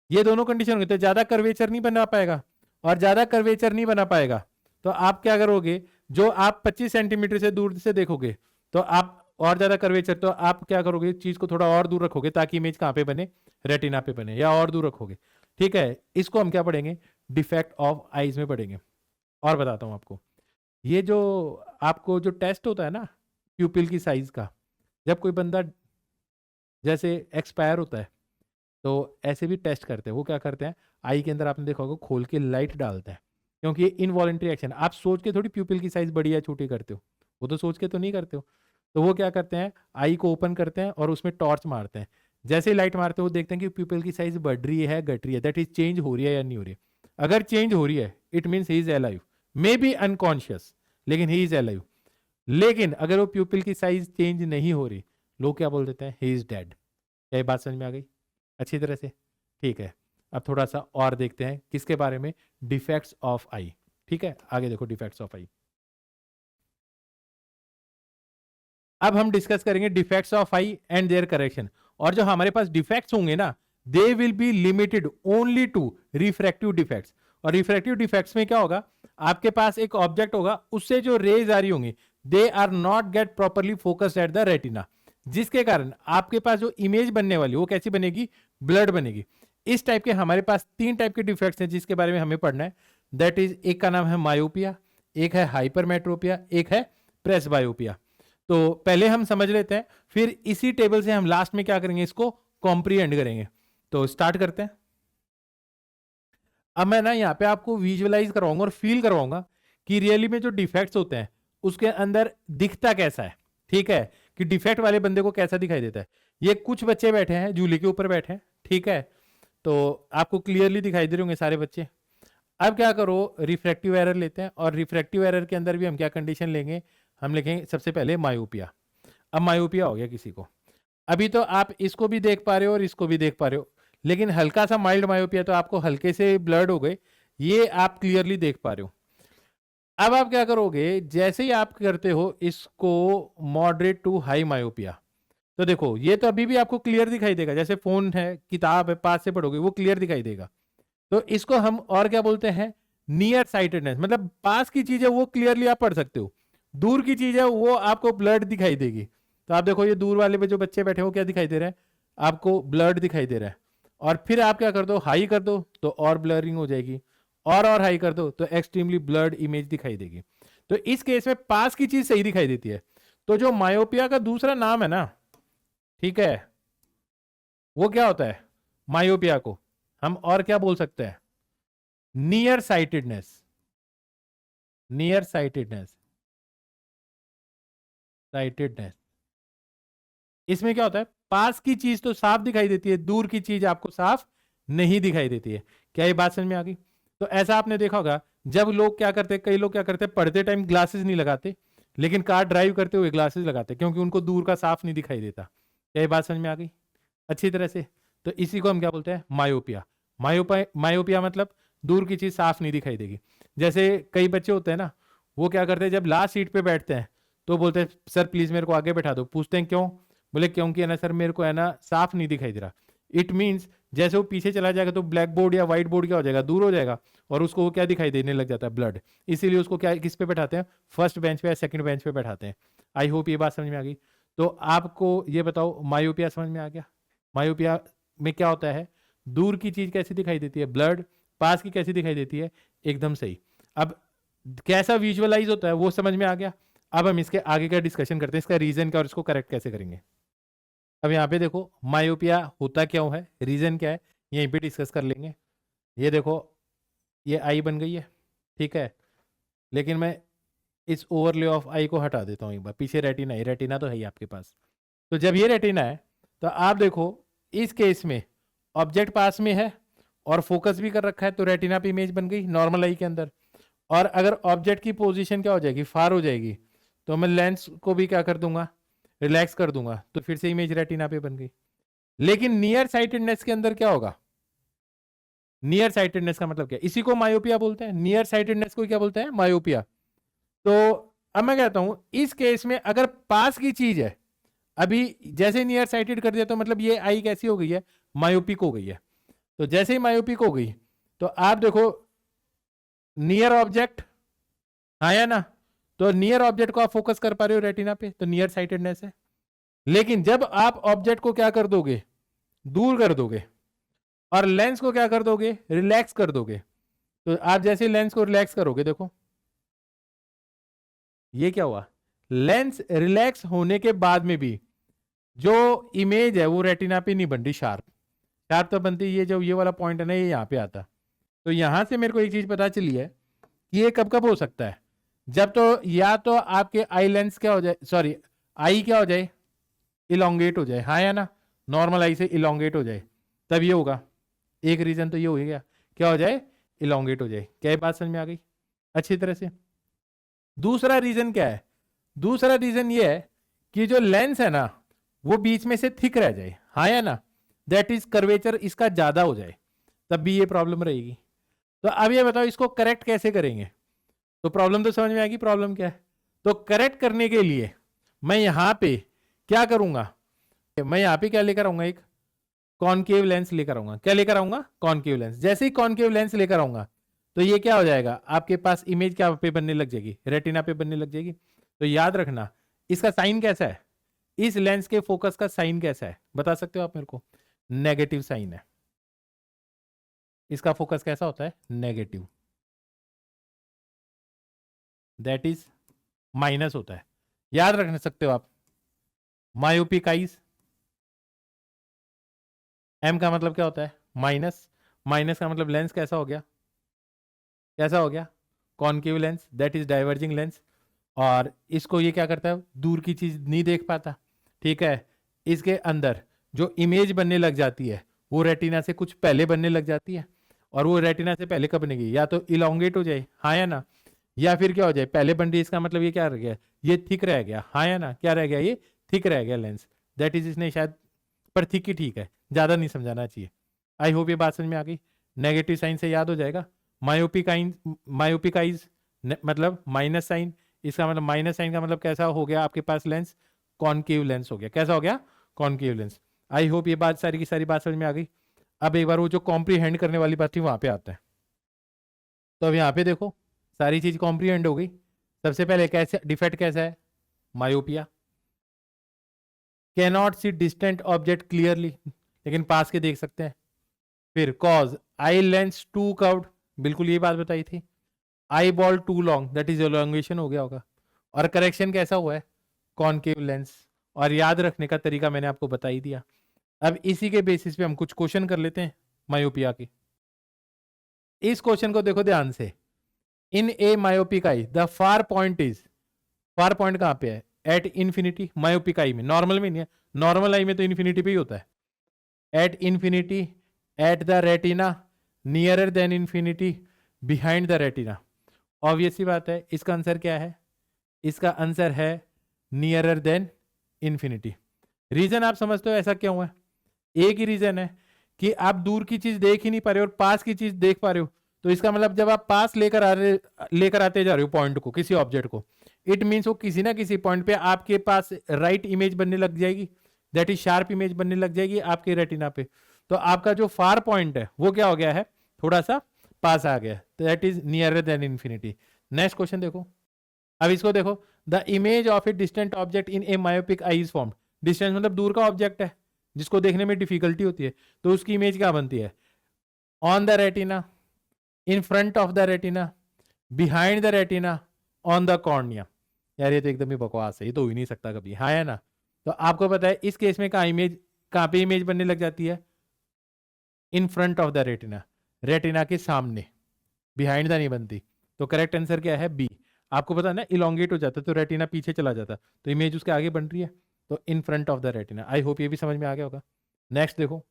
ये दोनों कंडीशन होंगी तो ज्यादा कर्वेचर नहीं बना पाएगा, और ज्यादा कर्वेचर नहीं बना पाएगा तो आप क्या करोगे, जो आप 25 सेंटीमीटर से दूर से देखोगे तो आप और ज्यादा कर्वेचर, तो आप क्या करोगे, चीज को थोड़ा और दूर रखोगे ताकि इमेज कहां पे बने, रेटिना पे बने, या और दूर रखोगे, ठीक है। इसको हम क्या पढ़ेंगे, डिफेक्ट ऑफ आईज में पढ़ेंगे। और बताता हूं आपको, ये जो आपको जो टेस्ट होता है ना प्यूपिल की साइज का, जब कोई बंदा जैसे एक्सपायर होता है तो ऐसे भी टेस्ट करते हैं, वो क्या करते हैं, आई के अंदर आपने देखा होगा खोल के लाइट डालते हैं, क्योंकि ये इनवॉलेंट्री एक्शन, आप सोच के थोड़ी प्यूपिल की साइज बड़ी या छोटी करते हो, वो तो सोच के तो नहीं करते हो। तो वो क्या करते हैं, आई को ओपन करते हैं और उसमें टॉर्च मारते हैं, जैसे ही लाइट मारते हैं वो देखते हैं कि प्यूपिल की साइज बढ़ रही है घट रही है, दैट इज चेंज हो रही है या नहीं हो रही है। अगर चेंज हो रही है it means he is alive, may be unconscious लेकिन ही इज अलाइव। लेकिन अगर वो प्यूपिल की साइज चेंज नहीं हो रही, लोग क्या बोल देते हैं, ही इज डेड। क्या ये बात समझ में आ गई अच्छी तरह से, ठीक है। अब थोड़ा सा और देखते हैं किसके बारे में, डिफेक्ट्स ऑफ आई, ठीक है, आगे देखो डिफेक्ट्स ऑफ आई। अब हम डिस्कस करेंगे defects of eye and their correction, और जो हमारे पास डिफेक्ट्स होंगे ना, they will be limited only to refractive defects. और रिफ्रैक्टिव डिफेक्ट्स में क्या होगा, आपके पास एक ऑब्जेक्ट होगा, उससे जो रेज आ रही होंगी they are not get properly focused at the retina, जिसके कारण आपके पास जो इमेज बनने वाली वो कैसी बनेगी, ब्लड बनेगी। इस टाइप के हमारे पास 3 टाइप के डिफेक्ट्स हैं जिसके बारे में हमें पढ़ना है, दैट इज, एक का नाम है मायोपिया, एक है हाइपरमेट्रोपिया, एक है प्रेसबायोपिया। तो पहले हम समझ लेते हैं, फिर इसी टेबल से हम लास्ट में क्या करेंगे, इसको कॉम्प्रीहेंड करेंगे। तो स्टार्ट करते हैं। अब मैं ना यहाँ पे आपको विजुअलाइज करवाऊंगा और फील करवाऊंगा कि रियली में जो डिफेक्ट्स होते हैं उसके अंदर दिखता कैसा है, ठीक है, कि डिफेक्ट वाले बंदे को कैसा दिखाई देता है। ये कुछ बच्चे बैठे हैं झूले के ऊपर बैठे हैं, ठीक है, तो आपको क्लियरली दिखाई दे रहे होंगे सारे बच्चे। अब क्या करो, रिफ्रैक्टिव एरर लेते हैं, और रिफ्रैक्टिव एरर के अंदर भी हम क्या कंडीशन लेंगे, हम लिखेंगे सबसे पहले मायोपिया। अब मायोपिया हो गया किसी को, अभी तो आप इसको भी देख पा रहे हो और इसको भी देख पा रहे हो, लेकिन हल्का सा माइल्ड मायोपिया, तो आपको हल्के से ब्लड हो गए, ये आप क्लियरली देख पा रहे हो। अब आप क्या करोगे, जैसे ही आप करते हो इसको मॉडरेट टू हाई मायोपिया, तो देखो ये तो अभी भी आपको क्लियर दिखाई देगा, जैसे फोन है, किताब है, पास से पढ़ोगे वो क्लियर दिखाई देगा। तो इसको हम और क्या बोलते हैं, नियर साइटेडनेस, मतलब पास की चीज है वो क्लियरली आप पढ़ सकते हो, दूर की चीज है वो आपको ब्लड दिखाई देगी। तो आप देखो ये दूर वाले पे जो बच्चे बैठे हो क्या दिखाई दे रहा है, आपको ब्लर्ड दिखाई दे रहा है। और फिर आप क्या कर दो, हाई कर दो तो और ब्लरिंग हो जाएगी, और हाई कर दो तो एक्सट्रीमली ब्लर्ड इमेज दिखाई देगी। तो इस केस में पास की चीज सही दिखाई देती है। तो जो मायोपिया का दूसरा नाम है ना, ठीक है, वो क्या होता है, मायोपिया को हम और क्या बोल सकते हैं, near sightedness. Near sightedness, sightedness, इसमें क्या होता है, पास की चीज तो साफ दिखाई देती है, दूर की चीज आपको साफ नहीं दिखाई देती है। क्या ये बात समझ में आ गई? तो ऐसा आपने देखा होगा, जब लोग क्या करते हैं, कई लोग क्या करते हैं, पढ़ते टाइम ग्लासेस नहीं लगाते, लेकिन कार ड्राइव करते हुए ग्लासेस लगाते, क्योंकि उनको दूर का साफ नहीं दिखाई देता। क्या ये बात समझ में आ गई अच्छी तरह से? तो इसी को हम क्या बोलते हैं, मायोपिया। मायोपिया मतलब दूर की चीज साफ नहीं दिखाई देगी। जैसे कई बच्चे होते हैं ना, वो क्या करते हैं, जब लास्ट सीट पे बैठते हैं तो बोलते हैं सर प्लीज मेरे को आगे बैठा दो। पूछते हैं क्यों, बोले क्योंकि है ना सर मेरे को है ना साफ नहीं दिखाई दे रहा। इट मीन्स जैसे वो पीछे चला जाएगा तो ब्लैक बोर्ड या व्हाइट बोर्ड क्या हो जाएगा, दूर हो जाएगा, और उसको वो क्या दिखाई देने लग जाता है, ब्लड। इसीलिए उसको क्या किस पे बैठाते हैं, फर्स्ट बेंच पे या सेकंड बेंच पे बैठाते हैं। आई होप ये बात समझ में आ गई। तो आपको ये बताओ, मायोपिया समझ में आ गया? मायोपिया में क्या होता है, दूर की चीज कैसी दिखाई देती है, ब्लड, पास की कैसी दिखाई देती है, एकदम सही। अब कैसा विजुअलाइज होता है वो समझ में आ गया। अब हम इसके आगे का डिस्कशन करते हैं, इसका रीजन क्या और इसको करेक्ट कैसे करेंगे। अब यहाँ पे देखो मायोपिया होता क्यों है, रीजन क्या है, यहीं पे डिस्कस कर लेंगे। ये देखो ये आई बन गई है, ठीक है, लेकिन मैं इस ओवरले ऑफ आई को हटा देता हूँ एक बार। पीछे रेटिना है, रेटिना तो है ही आपके पास। तो जब ये रेटिना है तो आप देखो इस केस में ऑब्जेक्ट पास में है और फोकस भी कर रखा है, तो रेटिना पे इमेज बन गई नॉर्मल आई के अंदर। और अगर ऑब्जेक्ट की पोजीशन क्या हो जाएगी, फार हो जाएगी, तो मैं लेंस को भी क्या कर दूंगा, रिलैक्स कर दूंगा, तो फिर से इमेज रेटिना पे बन गई। लेकिन नियर साइटेडनेस के अंदर क्या होगा, नियर साइटेडनेस का मतलब क्या है, इसी को मायोपिया बोलते हैं। नियर साइटेडनेस को क्या बोलते हैं, मायोपिया। तो अब मैं कहता हूं इस केस में अगर पास की चीज है, अभी जैसे नियर साइटेड कर दिया तो मतलब ये आई कैसी हो गई है, मायोपिक हो गई है। तो जैसे ही मायोपिक हो गई तो आप देखो नियर ऑब्जेक्ट, हाँ या ना, तो नियर ऑब्जेक्ट को आप फोकस कर पा रहे हो रेटिना पे, तो नियर साइटेडनेस है। लेकिन जब आप ऑब्जेक्ट को क्या कर दोगे, दूर कर दोगे, और लेंस को क्या कर दोगे, रिलैक्स कर दोगे, तो आप जैसे लेंस को रिलैक्स करोगे, देखो ये क्या हुआ, लेंस रिलैक्स होने के बाद में भी जो इमेज है वो रेटिना पे नहीं बन रही शार्प। शार्प तो बनती है, ये जो ये वाला पॉइंट है ना, ये यहाँ पे आता। तो यहां से मेरे को एक चीज पता चली है कि ये कब कब हो सकता है, जब तो या तो आपके आई लेंस क्या हो जाए, सॉरी आई क्या हो जाए, इलोंगेट हो जाए, हाँ या ना, नॉर्मल आई से इलोंगेट हो जाए, तब ये होगा। एक रीजन तो ये हो गया, क्या हो जाए, इलोंगेट हो जाए। क्या बात समझ में आ गई अच्छी तरह से? दूसरा रीजन क्या है, दूसरा रीजन ये है कि जो लेंस है ना वो बीच में से थिक रह जाए, हाँ या ना, दैट इज कर्वेचर इसका ज्यादा हो जाए, तब भी ये प्रॉब्लम रहेगी। तो अब ये बताओ इसको करेक्ट कैसे करेंगे। तो प्रॉब्लम तो समझ में आएगी, प्रॉब्लम क्या है। तो करेक्ट करने के लिए मैं यहां पे क्या करूंगा, मैं यहां पे क्या लेकर आऊंगा, एक कॉनकेव लेंस लेकर आऊंगा। क्या लेकर आऊंगा, कॉनकेव लेंस। जैसे ही कॉनकेव लेंस लेकर आऊंगा तो ये क्या हो जाएगा, आपके पास इमेज क्या पे बनने लग जाएगी, रेटिना पे बनने लग जाएगी। तो याद रखना इसका साइन कैसा है, इस लेंस के फोकस का साइन कैसा है, बता सकते हो आप मेरे को? नेगेटिव साइन है। इसका फोकस कैसा होता है, नेगेटिव, दैट इज माइनस होता है। याद रख सकते हो आप, मायोपिक आइज, एम का मतलब क्या होता है, माइनस। माइनस का मतलब लेंस कैसा हो गया, कैसा हो गया, concave lens, that is diverging lens. और इसको ये क्या करता है, दूर की चीज नहीं देख पाता, ठीक है। इसके अंदर जो इमेज बनने लग जाती है वो रेटिना से कुछ पहले बनने लग जाती है, और वो रेटिना से पहले कब बनेगी, या तो इलोंगेट हो जाए, हाँ या ना, या फिर क्या हो जाए, पहले बन रही। इसका मतलब ये क्या रह गया, ये थिक रह गया, हाँ या ना, क्या रह गया, ये थिक रह गया लेंस, दैट इज, इसने शायद, पर थिक ही ठीक है, ज्यादा नहीं समझाना चाहिए। आई होप ये बात समझ में आ गई। नेगेटिव साइन से याद हो जाएगा, मायोपिक आइज मतलब माइनस साइन। इसका मतलब माइनस साइन का मतलब कैसा हो गया आपके पास लेंस, कॉनकेव लेंस हो गया। कैसा हो गया, कॉनकेव लेंस। आई होप ये बात सारी की सारी बात समझ में आ गई। अब एक बार वो जो कॉम्प्रीहेंड करने वाली बात थी वहां पे आता है। तो अब यहाँ पे देखो सारी चीज कॉम्प्रीहेंड हो गई। सबसे पहले कैसे डिफेक्ट कैसा है, myopia. Cannot see distant object clearly, लेकिन पास के देख सकते हैं। फिर cause eye lens too curved, बिल्कुल ये बात बताई थी। Eyeball too long, that is elongation हो गया होगा। और करेक्शन कैसा हुआ है, कॉनकेव लेंस। और याद रखने का तरीका मैंने आपको बता ही दिया। अब इसी के बेसिस पे हम कुछ क्वेश्चन कर लेते हैं मायोपिया के। इस क्वेश्चन को देखो ध्यान से। In a myopic eye the far point is, far point कहां पे है, एट इन्फिनिटी। मायोपिक आई में, नॉर्मल में नहीं है, नॉर्मल आई में तो इन्फिनिटी पे ही होता है। At infinity, at the retina, nearer than infinity, behind the retina. Obvious सी बात है, इसका आंसर क्या है, इसका आंसर है नियरर देन इन्फिनिटी। रीजन आप समझते हो ऐसा क्यों है, एक ही रीजन है कि आप दूर की चीज देख ही नहीं पा रहे हो और पास की चीज देख पा रहे हो। तो इसका मतलब जब आप पास लेकर आते जा रहे हो पॉइंट को, किसी ऑब्जेक्ट को, इट मीन्स वो किसी ना किसी पॉइंट पे आपके पास राइट इमेज बनने लग जाएगी, दैट इज शार्प इमेज बनने लग जाएगी आपके रेटिना पे। तो आपका जो फार पॉइंट है वो क्या हो गया है, थोड़ा सा पास आ गया, that is nearer than infinity. Next question देखो। अब इसको देखो, the image of a distant object in a myopic I is formed. Distance मतलब दूर का ऑब्जेक्ट है जिसको देखने में डिफिकल्टी होती है, तो उसकी इमेज क्या बनती है, on the retina, in front of the retina, behind the retina, on the cornea. यार ये तो एकदम ही बकवास है, ये तो हो ही नहीं सकता कभी, हाँ है ना। तो आपको पता है इस केस में कहां पे इमेज बनने लग जाती है, इन front of the retina, retina के सामने, बिहाइंड द नहीं बनती। तो करेक्ट आंसर क्या है, बी। आपको पता है ना, इलोंगेट हो जाता है तो रेटिना पीछे चला जाता, तो इमेज उसके आगे बन रही है, तो इन front of the retina. I hope ये भी समझ में आ गया होगा। नेक्स्ट देखो,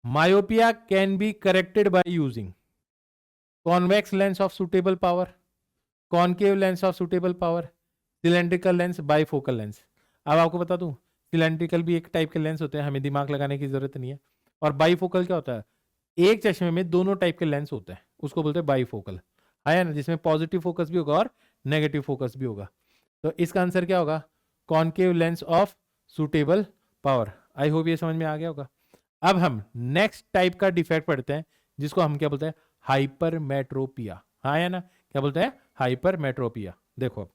myopia can be corrected by using convex lens of suitable power, concave lens of suitable power, cylindrical lens, bifocal lens. अब आपको बता दूं, सिलेंड्रिकल भी एक टाइप के लेंस होते हैं, हमें दिमाग लगाने की जरूरत नहीं है। और बाइफोकल क्या होता है, एक चश्मे में दोनों टाइप के लेंस होते हैं, उसको बोलते हैं बाइफोकल, है ना, जिसमें पॉजिटिव फोकस भी होगा और नेगेटिव फोकस भी होगा। तो इसका आंसर क्या होगा, concave lens of suitable power. I hope ये समझ में आ गया होगा। अब हम नेक्स्ट टाइप का डिफेक्ट पढ़ते हैं जिसको हम क्या बोलते हैं, हाइपरमेट्रोपिया। हाँ है ना, क्या बोलते हैं, हाइपरमेट्रोपिया। देखो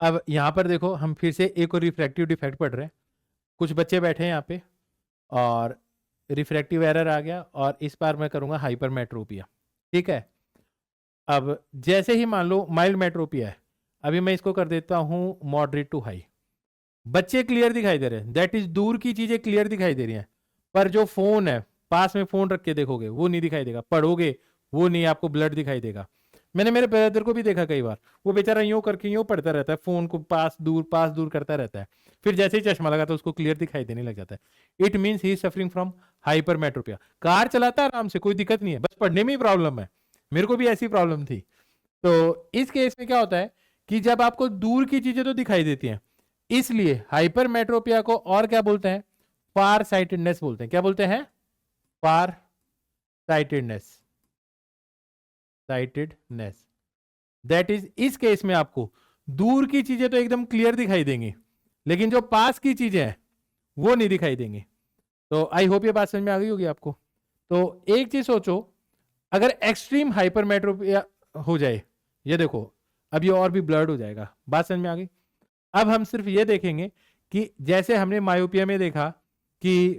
अब यहां पर देखो, हम फिर से एक और रिफ्रैक्टिव डिफेक्ट पढ़ रहे हैं। कुछ बच्चे बैठे हैं यहाँ पे और रिफ्रैक्टिव एरर आ गया, और इस बार मैं करूंगा हाइपरमेट्रोपिया, ठीक है। अब जैसे ही मान लो माइल्ड मेट्रोपिया है, अभी मैं इसको कर देता हूं मॉडरेट टू हाई। बच्चे क्लियर दिखाई दे रहे हैं, दैट इज दूर की चीजें क्लियर दिखाई दे रही हैं, पर जो फोन है, पास में फोन रख के देखोगे वो नहीं दिखाई देगा, पढ़ोगे वो नहीं, आपको ब्लड दिखाई देगा। मैंने मेरे ब्रदर को भी देखा कई बार, वो बेचारा यूं करके यूं पढ़ता रहता है, फोन को पास दूर करता रहता है, फिर जैसे ही चश्मा लगाता है उसको क्लियर दिखाई देने लग जाता है। It means he is suffering from hypermetropia. Car चलाता है आराम से, कोई दिक्कत नहीं है, बस पढ़ने में ही प्रॉब्लम है। मेरे को भी ऐसी प्रॉब्लम थी। तो इस केस में क्या होता है कि जब आपको दूर की चीजें तो दिखाई देती हैं, इसलिए हाइपरमेट्रोपिया को और क्या बोलते हैं, फार साइटेडनेस बोलते हैं। क्या बोलते हैं, फार साइटेडनेस, साइटेडनेस। दैट इज, इस केस में आपको दूर की चीजें तो एकदम क्लियर दिखाई देंगी, लेकिन जो पास की चीजें हैं वो नहीं दिखाई देंगी। तो आई होप ये बात समझ में आ गई होगी आपको। तो एक चीज सोचो, अगर एक्सट्रीम हाइपरमेट्रोपिया हो जाए, ये देखो अब ये और भी ब्लर्ड हो जाएगा, बात समझ में आ गई। अब हम सिर्फ ये देखेंगे कि जैसे हमने मायोपिया में देखा कि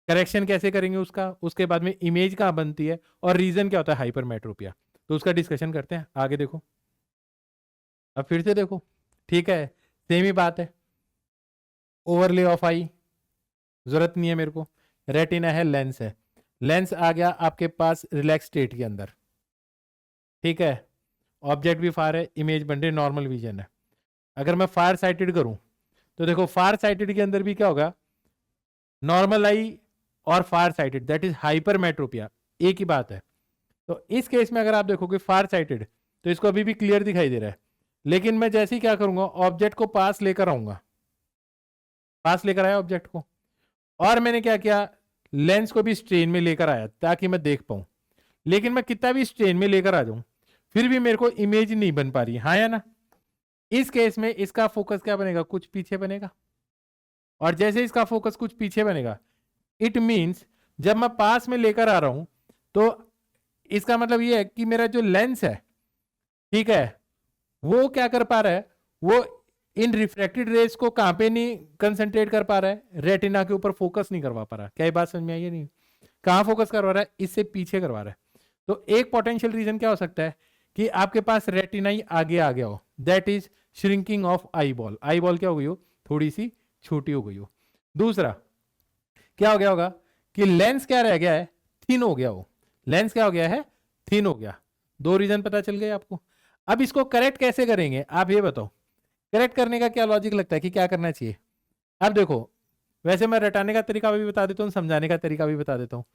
करेक्शन कैसे करेंगे उसका, उसके बाद में इमेज कहां बनती है और रीजन क्या होता है हाइपरमेट्रोपिया, तो उसका डिस्कशन करते हैं। आगे देखो, अब फिर से देखो, ठीक है, सेम ही बात है। ओवरले ऑफ आई जरूरत नहीं है मेरे को, रेटिना है, लेंस है, लेंस आ गया आपके पास रिलैक्स स्टेट के अंदर, ठीक है, ऑब्जेक्ट भी फार है, इमेज बन रही, नॉर्मल विजन है। अगर मैं फार साइटेड करूं तो देखो फार साइटेड के अंदर भी क्या होगा, नॉर्मल आई और फार साइटेड, दैट इज हाइपरमेट्रोपिया, एक ही बात है। तो इस केस में अगर आप देखोगे फार साइटेड, तो इसको अभी भी क्लियर दिखाई दे रहा है, लेकिन मैं जैसे ही क्या करूंगा, ऑब्जेक्ट को पास लेकर आऊंगा, पास लेकर आया ऑब्जेक्ट को, और मैंने क्या किया, लेंस को भी स्ट्रेन में लेकर आया ताकि मैं देख पाऊं। लेकिन मैं कितना भी स्ट्रेन में लेकर आ जाऊं, फिर भी मेरे को इमेज नहीं बन पा रही, हाँ या ना। इस केस में इसका फोकस क्या बनेगा, कुछ पीछे बनेगा, और जैसे इसका फोकस कुछ पीछे बनेगा, इट मींस जब मैं पास में लेकर आ रहा हूं, तो इसका मतलब ये है कि मेरा जो लेंस है, ठीक है, वो क्या कर पा रहा है, वो इन रिफ्रैक्टेड रेस को कहां पे नहीं कंसंट्रेट कर पा रहा है, रेटिना के ऊपर फोकस नहीं करवा पा रहा। क्या ये बात समझ में आई है? नहीं, कहां फोकस करवा रहा है, इससे पीछे करवा रहा है। तो एक पोटेंशियल रीजन क्या हो सकता है कि आपके पास रेटिना ही आगे आ गया हो, that is shrinking of eye ball. Eye ball क्या हो गई हो, थोड़ी सी छोटी हो गई हो। दूसरा क्या हो गया होगा कि लेंस क्या रह गया है, थिन हो गया हो। लेंस क्या हो गया है, थिन हो गया। दो रीजन पता चल गए आपको। अब इसको करेक्ट कैसे करेंगे आप ये बताओ, करेक्ट करने का क्या लॉजिक लगता है कि क्या करना चाहिए? अब देखो, वैसे मैं रटाने का तरीका भी बता देता हूँ, समझाने का तरीका भी बता देता हूँ।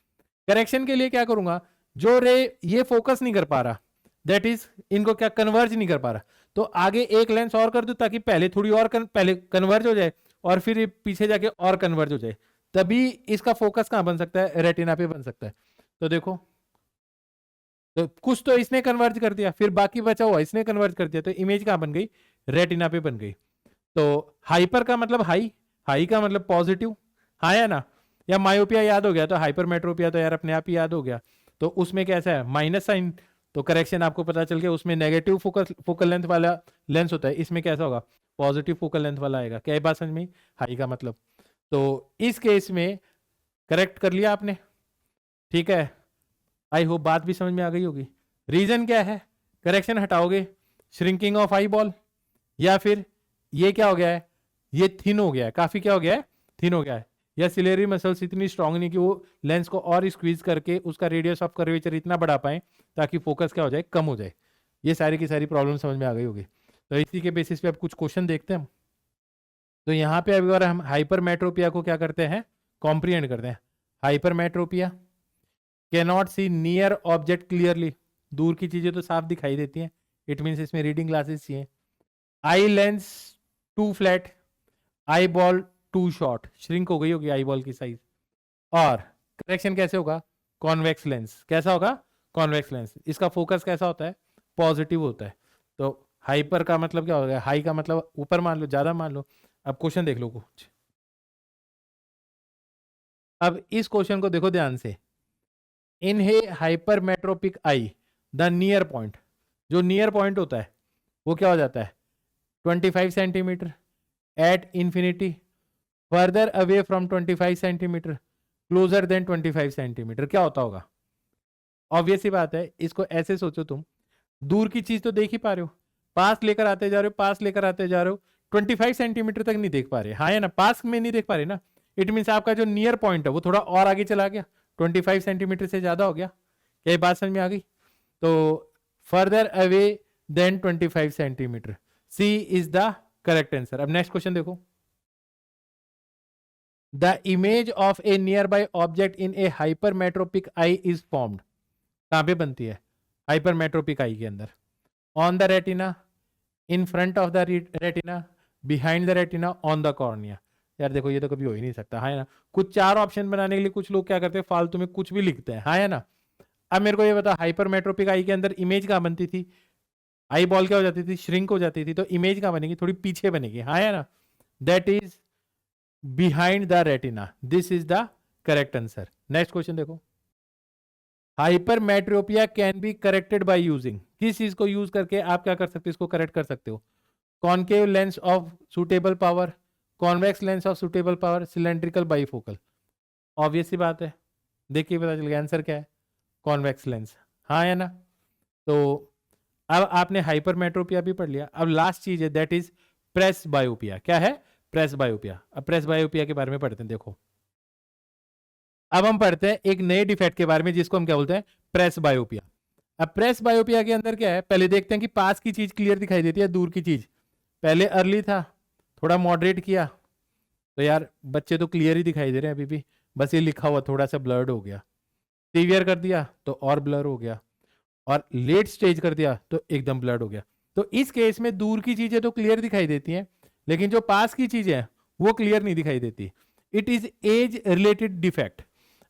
करेक्शन के लिए क्या करूंगा, जो रे ये फोकस नहीं कर पा रहा, दैट इज इनको क्या कन्वर्ज नहीं कर पा रहा, तो आगे एक लेंस और कर दूं ताकि पहले थोड़ी और पहले कन्वर्ज हो जाए और फिर ये पीछे जाके और कन्वर्ज हो जाए, तभी इसका फोकस कहां बन सकता है, रेटिना पे बन सकता है। तो देखो, तो कुछ तो इसने कन्वर्ज कर दिया, फिर बाकी बचा हुआ इसने कन्वर्ज कर दिया, तो इमेज कहां बन गई, रेटिना पे बन गई। तो हाइपर का मतलब हाई, हाई का मतलब पॉजिटिव, हाँ या ना? या मायोपिया याद हो गया तो हाइपरमेट्रोपिया तो यार अपने आप ही याद हो गया। तो उसमें कैसा है, माइनस साइन, तो करेक्शन आपको पता चल गया, उसमें नेगेटिव फोकल लेंथ वाला लेंस होता है, इसमें कैसा होगा, पॉजिटिव फोकल लेंथ वाला आएगा। क्या बात समझ में, हाई का मतलब। तो इस केस में करेक्ट कर लिया आपने, ठीक है। आई होप बात भी समझ में आ गई होगी। रीजन क्या है, करेक्शन हटाओगे, श्रिंकिंग ऑफ आई बॉल, या फिर ये क्या हो गया है, ये थिन हो गया है, काफी क्या हो गया है, थिन हो गया है, या सिलेरी मसल्स इतनी स्ट्रांग नहीं कि वो लेंस को और स्क्वीज करके उसका रेडियस ऑफ कर्वेचर इतना बढ़ा पाए ताकि फोकस क्या हो जाए, कम हो जाए। ये सारी की सारी प्रॉब्लम समझ में आ गई होगी। तो इसी के बेसिस पे अब कुछ क्वेश्चन देखते हैं हम। तो यहाँ पे अभी हम हाइपरमेट्रोपिया को क्या करते हैं, कॉम्प्रिहेंड करते हैं। Hypermetropia, cannot see near object clearly, दूर की चीजें तो साफ दिखाई देती हैं, इट मीन्स इसमें रीडिंग ग्लासेस चाहिए। Eye lens too flat, eyeball too short, shrink हो गई होगी आई बॉल की साइज। और करेक्शन कैसे होगा, कॉन्वेक्स लेंस, कैसा होगा, कॉन्वेक्स लेंस, इसका फोकस कैसा होता है, पॉजिटिव होता है। तो हाइपर का मतलब क्या हो गया, हाई का मतलब ऊपर मान लो, ज्यादा मान लो। अब क्वेश्चन देख लो कुछ, अब इस क्वेश्चन को देखो ध्यान से। In a hypermetropic eye, the near point, जो नियर पॉइंट होता है वो क्या हो जाता है, 25 centimetre at infinity, further away from 25 centimetre, closer than 25 centimetre. क्या होता होगा, ऑब्वियस ही बात है, इसको ऐसे सोचो तुम, दूर की चीज तो देख ही पा रहे हो, पास लेकर आते जा रहे हो, पास लेकर आते जा रहे हो, 25 सेंटीमीटर तक नहीं देख पा रहे, हाँ या ना, पास में नहीं देख पा रहे ना, इट मीन्स आपका जो नियर पॉइंट है वो थोड़ा और आगे चला गया, 25 सेंटीमीटर से ज्यादा हो गया। क्या ये बात समझ में आ गई? तो further away than 25 centimetre, C is the correct answer. अब नेक्स्ट क्वेश्चन देखो। The image of a nearby object in a hypermetropic eye is formed, कहां पे बनती है, हाइपरमेट्रोपिक आई के अंदर, on the retina, in front of the retina, behind the retina, on the cornea. यार देखो ये तो कभी हो ही नहीं सकता, हाँ है ना। कुछ चार ऑप्शन बनाने के लिए कुछ लोग क्या करते हैं, फालतू में कुछ भी लिखते हैं, हाँ है ना। अब मेरे को ये बता, हाइपरमेट्रोपिक आई के अंदर इमेज कहां बनती थी, आई बॉल क्या हो जाती थी, श्रिंक हो जाती थी, तो इमेज कहां बनेगी, थोड़ी पीछे बनेगी, हाँ है ना, that is behind the retina, this is the correct answer. Next question देखो। Hypermetropia can be corrected by using, किस चीज को यूज करके आप क्या कर सकते हो, इसको करेक्ट कर सकते हो, concave lens of suitable power, convex lens of suitable power, cylindrical bifocal. Obvious सी बात है, देखिए पता चल गया आंसर क्या है, कॉन्वेक्स लेंस, हाँ है ना। तो अब आपने हाइपरमेट्रोपिया भी पढ़ लिया, अब लास्ट चीज है दैट इज प्रेसबायोपिया। क्या है, प्रेसबायोपिया। अब प्रेसबायोपिया के बारे में पढ़ते हैं, देखो अब हम पढ़ते हैं एक नए डिफेक्ट के बारे में जिसको हम क्या बोलते हैं, प्रेसबायोपिया। अब प्रेसबायोपिया के अंदर क्या है, पहले देखते हैं कि पास की चीज क्लियर दिखाई देती है, दूर की चीज पहले अर्ली था, थोड़ा मॉडरेट किया तो यार बच्चे तो क्लियर ही दिखाई दे रहे हैं अभी भी, बस ये लिखा हुआ थोड़ा सा ब्लर्ड हो गया, सीवियर कर दिया तो और ब्लर हो गया, और लेट स्टेज कर दिया तो एकदम ब्लर्ड हो गया। तो इस केस में दूर की चीजें तो क्लियर दिखाई देती हैं, लेकिन जो पास की चीजें हैं वो क्लियर नहीं दिखाई देती। It is age related defect.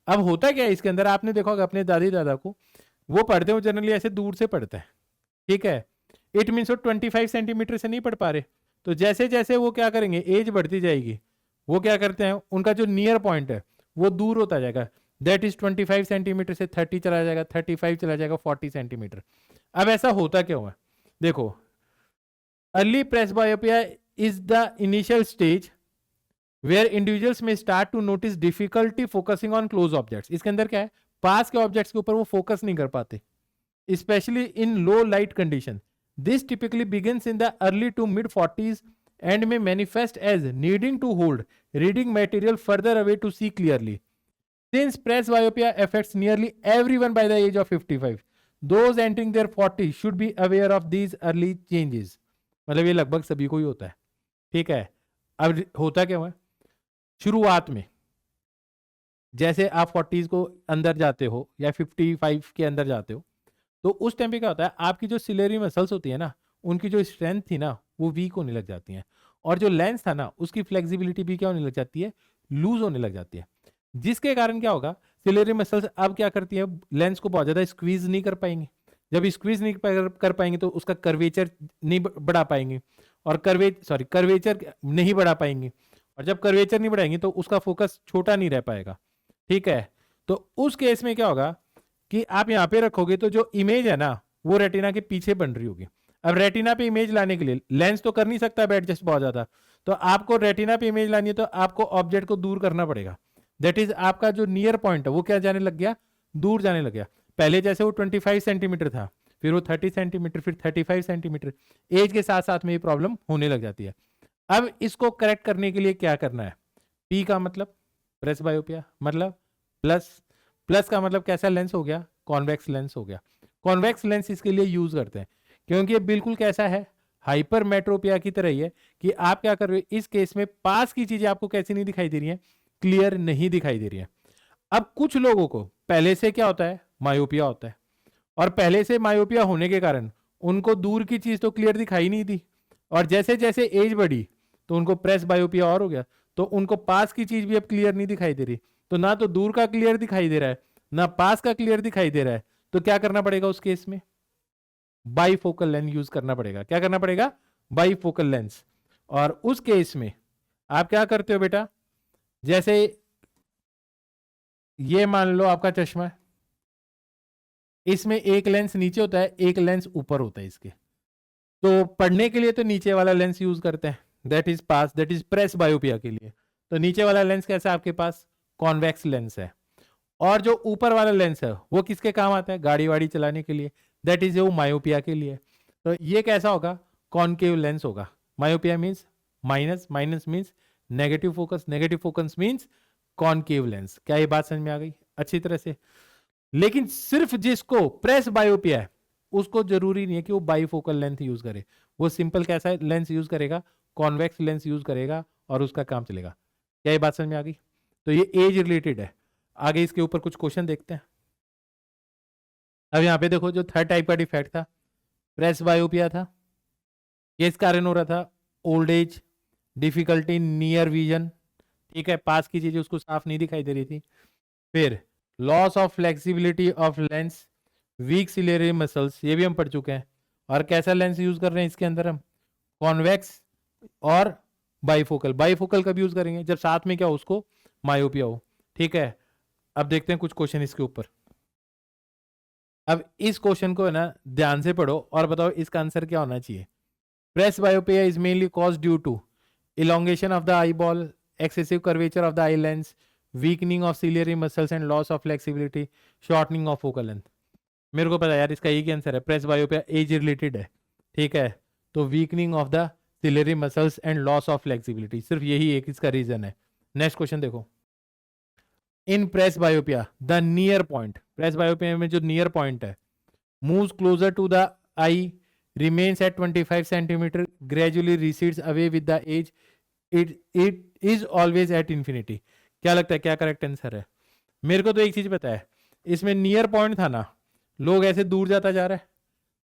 अब होता क्या है इसके अंदर, आपने देखा होगा अपने दादी दादा को, वो पढ़ते हो जनरली ऐसे दूर से पढ़ते हैं, ठीक है, इट मीन्स वो 25 सेंटीमीटर से नहीं पढ़ पा रहे, तो जैसे जैसे वो क्या करेंगे, एज बढ़ती जाएगी, वो क्या करते हैं, उनका जो नियर पॉइंट है वो दूर होता जाएगा, दैट इज 25 सेंटीमीटर से 30 चला जाएगा, 35 चला जाएगा, 40 सेंटीमीटर। अब ऐसा होता क्यों है, देखो early presbyopia is the initial stage where individuals may start to notice difficulty focusing on close objects. इसके अंदर क्या है, पास के ऑब्जेक्ट्स के ऊपर वो फोकस नहीं कर पाते, specially in low light condition. This typically begins in the early to mid 40s and may manifest as needing to hold reading material further away to see clearly. Since presbyopia affects nearly everyone by the age of 55, those entering their 40s should be aware of these early changes. मतलब ये लगभग सभी को ही होता है, ठीक है। अब होता क्या है, शुरुआत में जैसे आप 40s को अंदर जाते हो या 55 के अंदर जाते हो, तो उस टाइम पे क्या होता है, आपकी जो सिलेरी मसल्स होती है ना, उनकी जो स्ट्रेंथ थी ना वो वीक होने लग जाती है, और जो लेंस था ना उसकी फ्लेक्सिबिलिटी भी क्या होने लग जाती है, लूज होने लग जाती है। जिसके कारण क्या होगा, सिलेरी मसल्स अब क्या करती है, लेंस को बहुत ज्यादा स्क्वीज नहीं कर पाएंगे। जब स्क्वीज नहीं कर पाएंगे तो उसका कर्वेचर नहीं बढ़ा पाएंगे, और कर्वेचर नहीं बढ़ा पाएंगे, और जब कर्वेचर नहीं बढ़ाएंगे तो उसका फोकस छोटा नहीं रह पाएगा, ठीक है। तो उस केस में क्या होगा कि आप यहाँ पे रखोगे तो जो इमेज है ना वो रेटिना के पीछे बन रही होगी। अब रेटिना पे इमेज लाने के लिए लेंस तो कर नहीं सकता एडजस्ट बहुत ज्यादा, तो आपको रेटिना पे इमेज लानी है तो आपको ऑब्जेक्ट को दूर करना पड़ेगा। दैट इज आपका जो नियर पॉइंट है वो क्या जाने लग गया, दूर जाने लग गया। पहले जैसे वो 25 सेंटीमीटर था, फिर वो 30 सेंटीमीटर, फिर 35 सेंटीमीटर। एज के साथ साथ में ये प्रॉब्लम होने लग जाती है। अब इसको करेक्ट करने के लिए क्या करना है, पी का मतलब प्रेसबायोपिया, मतलब प्लस का मतलब कैसा लेंस हो गया, कॉन्वेक्स लेंस हो गया। कॉन्वेक्स लेंस इसके लिए यूज करते हैं क्योंकि ये बिल्कुल कैसा है, हाइपरमेट्रोपिया की तरह ही है कि आप क्या कर रहे हो, इस केस में पास की चीजें आपको कैसी नहीं दिखाई दे रही है, क्लियर नहीं दिखाई दे रही है। अब कुछ लोगों को पहले से क्या होता है, मायोपिया होता है, और पहले से मायोपिया होने के कारण उनको दूर की चीज तो क्लियर दिखाई नहीं दी, और जैसे जैसे एज बढ़ी तो उनको प्रेस बायोपिया और हो गया, तो उनको पास की चीज भी अब क्लियर नहीं दिखाई दे रही। तो ना तो दूर का क्लियर दिखाई दे रहा है, ना पास का क्लियर दिखाई दे रहा है। तो क्या करना पड़ेगा उस केस में, बाईफोकल लेंस यूज करना पड़ेगा। क्या करना पड़ेगा, बाईफोकल लेंस। और उस केस में आप क्या करते हो बेटा, जैसे ये मान लो आपका चश्मा है, इसमें एक लेंस नीचे होता है, एक लेंस ऊपर होता है इसके। तो पढ़ने के लिए तो नीचे वाला लेंस यूज करते हैं, that is pass, that is presbyopia के लिए। तो नीचे वाला लेंस कैसा है आपके पास, कॉन्वेक्स लेंस है। और जो ऊपर वाला लेंस है वो किसके काम आता है, गाड़ी वाड़ी चलाने के लिए, दैट इज वो मायोपिया के लिए। तो ये कैसा होगा, कॉनकेव लेंस होगा। Myopia means minus, minus means negative focus, negative focus means concave lens. क्या ये बात समझ में आ गई अच्छी तरह से। लेकिन सिर्फ जिसको प्रेस बायोपिया है उसको जरूरी नहीं है कि वो बाईफोकल लेंथ यूज करे, वो सिंपल कैसा लेंस यूज करेगा, कॉन्वेक्स लेंस यूज करेगा और उसका काम चलेगा। क्या ये बात समझ में आ गई। तो ये एज रिलेटेड है। आगे इसके ऊपर कुछ क्वेश्चन देखते हैं। अब यहाँ पे देखो, जो थर्ड टाइप का डिफेक्ट था प्रेस बायोपिया था, ये इस कारण हो रहा था old age, difficulty near vision, ठीक है, पास की चीजें उसको साफ नहीं दिखाई दे रही थी। फिर loss of flexibility of lens, weak ciliary muscles, ये भी हम पढ़ चुके हैं। और कैसा लेंस यूज कर रहे हैं इसके अंदर हम, कॉन्वेक्स और बाईफोकल। बाईफोकल कब यूज करेंगे, जब साथ में क्या हो, उसको मायोपिया हो, ठीक है। अब देखते हैं कुछ क्वेश्चन इसके ऊपर। अब इस क्वेश्चन को है ना ध्यान से पढ़ो और बताओ इसका आंसर क्या होना चाहिए। Presbyopia is mainly cause due to elongation of the eyeball, excessive curvature of the eye lens, weakening of ciliary muscles and loss of flexibility, shortening of focal length। मेरे को पता है यार, इसका एक ही आंसर है, प्रेस बायोपिया एज रिलेटेड है, ठीक है। तो weakening of the ciliary muscles and loss of flexibility, सिर्फ यही एक इसका रीजन है। नेक्स्ट क्वेश्चन देखो, in presbyopia the near point, presbyopia में जो नियर पॉइंट है, moves closer to the eye, remains at 25 centimeter, gradually recedes away with the age, it is always at infinity। क्या लगता है क्या करेक्ट आंसर है। मेरे को तो एक चीज पता है, इसमें नियर पॉइंट था ना, लोग ऐसे दूर जाता जा रहा है,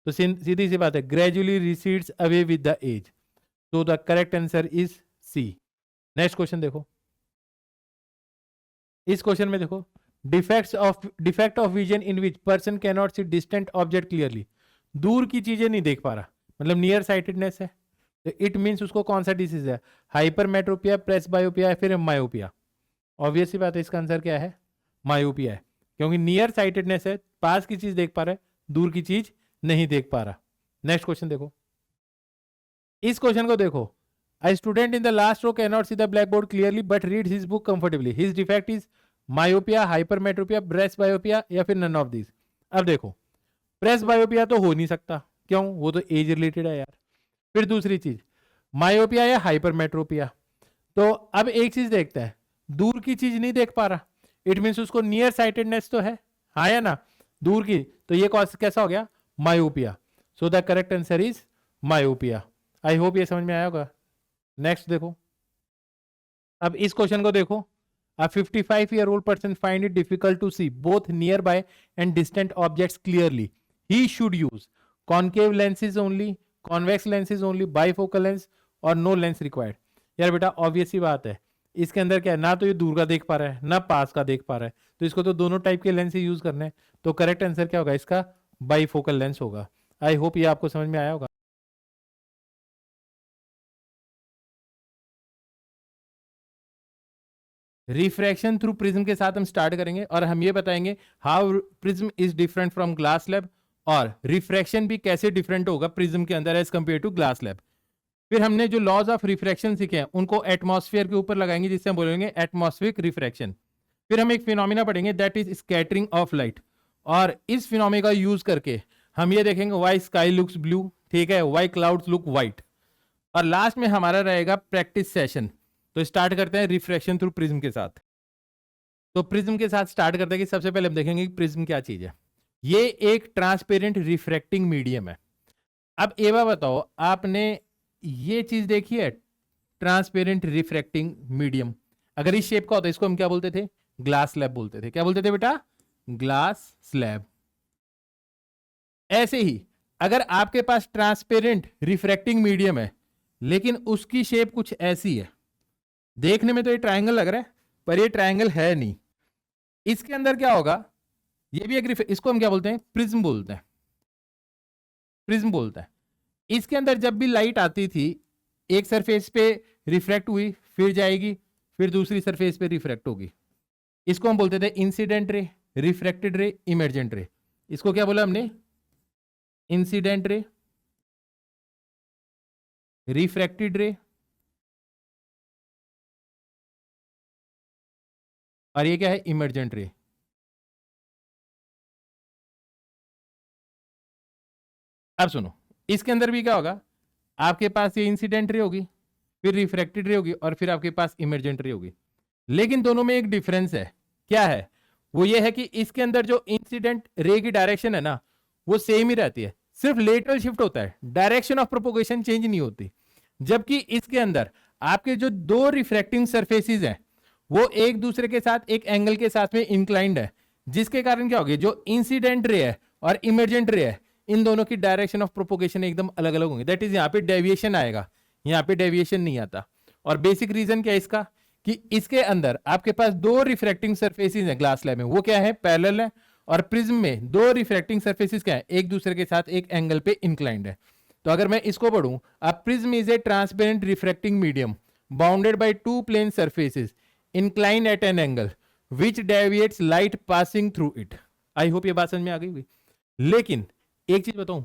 तो सीधी सी बात है, gradually recedes away with the age. तो the correct answer is C. Next question देखो, इस क्वेश्चन में देखो, defect of vision in which person can not see distant object clearly, दूर की चीजें नहीं देख पा रहा, मतलब नियर साइटेडनेस है। तो इट मींस उसको कौन सा डिसीज है, हाइपरमेट्रोपिया, प्रेसबायोपिया या फिर मायोपिया। ऑब्वियस सी बात है, इसका आंसर क्या है, मायोपिया है, क्योंकि नियर साइटेडनेस है, पास की चीज देख पा रहा है, दूर की चीज नहीं देख पा रहा। नेक्स्ट क्वेश्चन देखो, इस क्वेश्चन को देखो, A student in the last row cannot see the blackboard clearly but reads his book comfortably. His defect is myopia, hypermetropia, presbyopia या फिर none of these. अब देखो प्रेसबायोपिया तो हो नहीं सकता, क्यों? वो तो एज रिलेटेड है यार. फिर दूसरी चीज मायोपिया या हाइपरमेट्रोपिया. तो अब एक चीज देखते हैं, दूर की चीज नहीं देख पा रहा, इट मीन्स उसको नियर साइटेडनेस तो है, हाँ या ना, दूर की. तो ये कैसा हो गया? Myopia. So the correct answer is myopia. I hope ये समझ में आया होगा. नेक्स्ट देखो, अब इस क्वेश्चन को देखो. A 55-year-old person find it difficult to see both nearby and distant objects clearly. He should use concave lenses only, convex lenses only, bifocal lens और no lens required. यार बेटा ऑब्वियस ही बात है, इसके अंदर क्या है, ना तो ये दूर का देख पा रहा है ना पास का देख पा रहा है, तो इसको तो दोनों टाइप के लेंस ही यूज करने हैं. तो करेक्ट आंसर क्या होगा इसका? बाइफोकल लेंस होगा. आई होप ये आपको समझ में आया होगा. रिफ्रैक्शन थ्रू प्रिज्म के साथ हम स्टार्ट करेंगे और हम ये बताएंगे how prism is different from glass slab और रिफ्रैक्शन भी कैसे डिफरेंट होगा प्रिज्म के अंदर as compare to glass slab. फिर हमने जो लॉज ऑफ रिफ्रैक्शन सीखे हैं उनको एटमॉस्फेयर के ऊपर लगाएंगे जिससे हम बोलेंगे एटमॉस्फेरिक रिफ्रैक्शन. फिर हम एक फिनोमिना पढ़ेंगे that is scattering of light और इस फिनोमिना का यूज करके हम ये देखेंगे व्हाई स्काई लुक्स ब्लू, ठीक है, व्हाई क्लाउड्स लुक व्हाइट. और लास्ट में हमारा रहेगा प्रैक्टिस सेशन. तो स्टार्ट करते हैं रिफ्रैक्शन थ्रू प्रिज्म के साथ. तो प्रिज्म के साथ स्टार्ट करते हैं कि सबसे पहले हम देखेंगे कि प्रिज्म क्या चीज है. ये एक ट्रांसपेरेंट रिफ्रैक्टिंग मीडियम है. अब एवा बताओ, आपने ये चीज देखी है ट्रांसपेरेंट रिफ्रैक्टिंग मीडियम? अगर इस शेप का होता इसको हम क्या बोलते थे? ग्लास स्लैब बोलते थे. क्या बोलते थे बेटा? Glass slab. ऐसे ही अगर आपके पास ट्रांसपेरेंट रिफ्रैक्टिंग मीडियम है लेकिन उसकी शेप कुछ ऐसी है, देखने में तो ये ट्रायंगल लग रहा है पर ये ट्रायंगल है नहीं, इसके अंदर क्या होगा? ये भी एक इसको हम क्या बोलते हैं? प्रिज्म बोलते हैं. प्रिज्म बोलते हैं. इसके अंदर जब भी लाइट आती थी एक सरफेस पे रिफ्रैक्ट हुई, फिर जाएगी, फिर दूसरी सरफेस पे रिफ्रैक्ट होगी. इसको हम बोलते थे इंसिडेंट रे, रिफ्रैक्टेड रे, इमर्जेंट रे. इसको क्या बोला हमने? इंसिडेंट रे, रिफ्रैक्टेड रे और ये क्या है? इमर्जेंट रे. अब सुनो, इसके अंदर भी क्या होगा? आपके पास ये इंसिडेंट रे होगी, फिर रिफ्रैक्टेड रे होगी और फिर आपके पास इमर्जेंट रे होगी. लेकिन दोनों में एक डिफरेंस है. क्या है वो? ये है कि इसके अंदर जो इंसिडेंट रे की डायरेक्शन है ना वो सेम ही रहती है, सिर्फ लेटरल शिफ्ट होता है, डायरेक्शन ऑफ प्रोपोगेशन चेंज नहीं होती. जबकि इसके अंदर आपके जो दो रिफ्रैक्टिंग सरफेसेस हैं वो एक दूसरे के साथ एक एंगल के साथ में इंक्लाइंड है, जिसके कारण क्या होगी? जो इंसिडेंट रे है और इमर्जेंट रे है इन दोनों की डायरेक्शन ऑफ प्रोपोगेशन एकदम अलग अलग होंगे. दैट इज यहाँ पे डेविएशन आएगा, यहाँ पे डेविएशन नहीं आता. और बेसिक रीजन क्या है इसका? कि इसके अंदर आपके पास दो रिफ्रैक्टिंग सरफेसेस हैं ग्लास स्लैब में, वो क्या है? पैरेलल है. और प्रिज्म में दो रिफ्रैक्टिंग सरफेसेस क्या है? एक दूसरे के साथ एक एंगल पे इंक्लाइंड है. तो अगर मैं इसको पढ़ूं, a prism is a transparent refracting medium bounded by two plane surfaces inclined at an angle which deviates light passing through it. I hope ये बात समझ में आ गई होगी. लेकिन एक चीज बताऊं,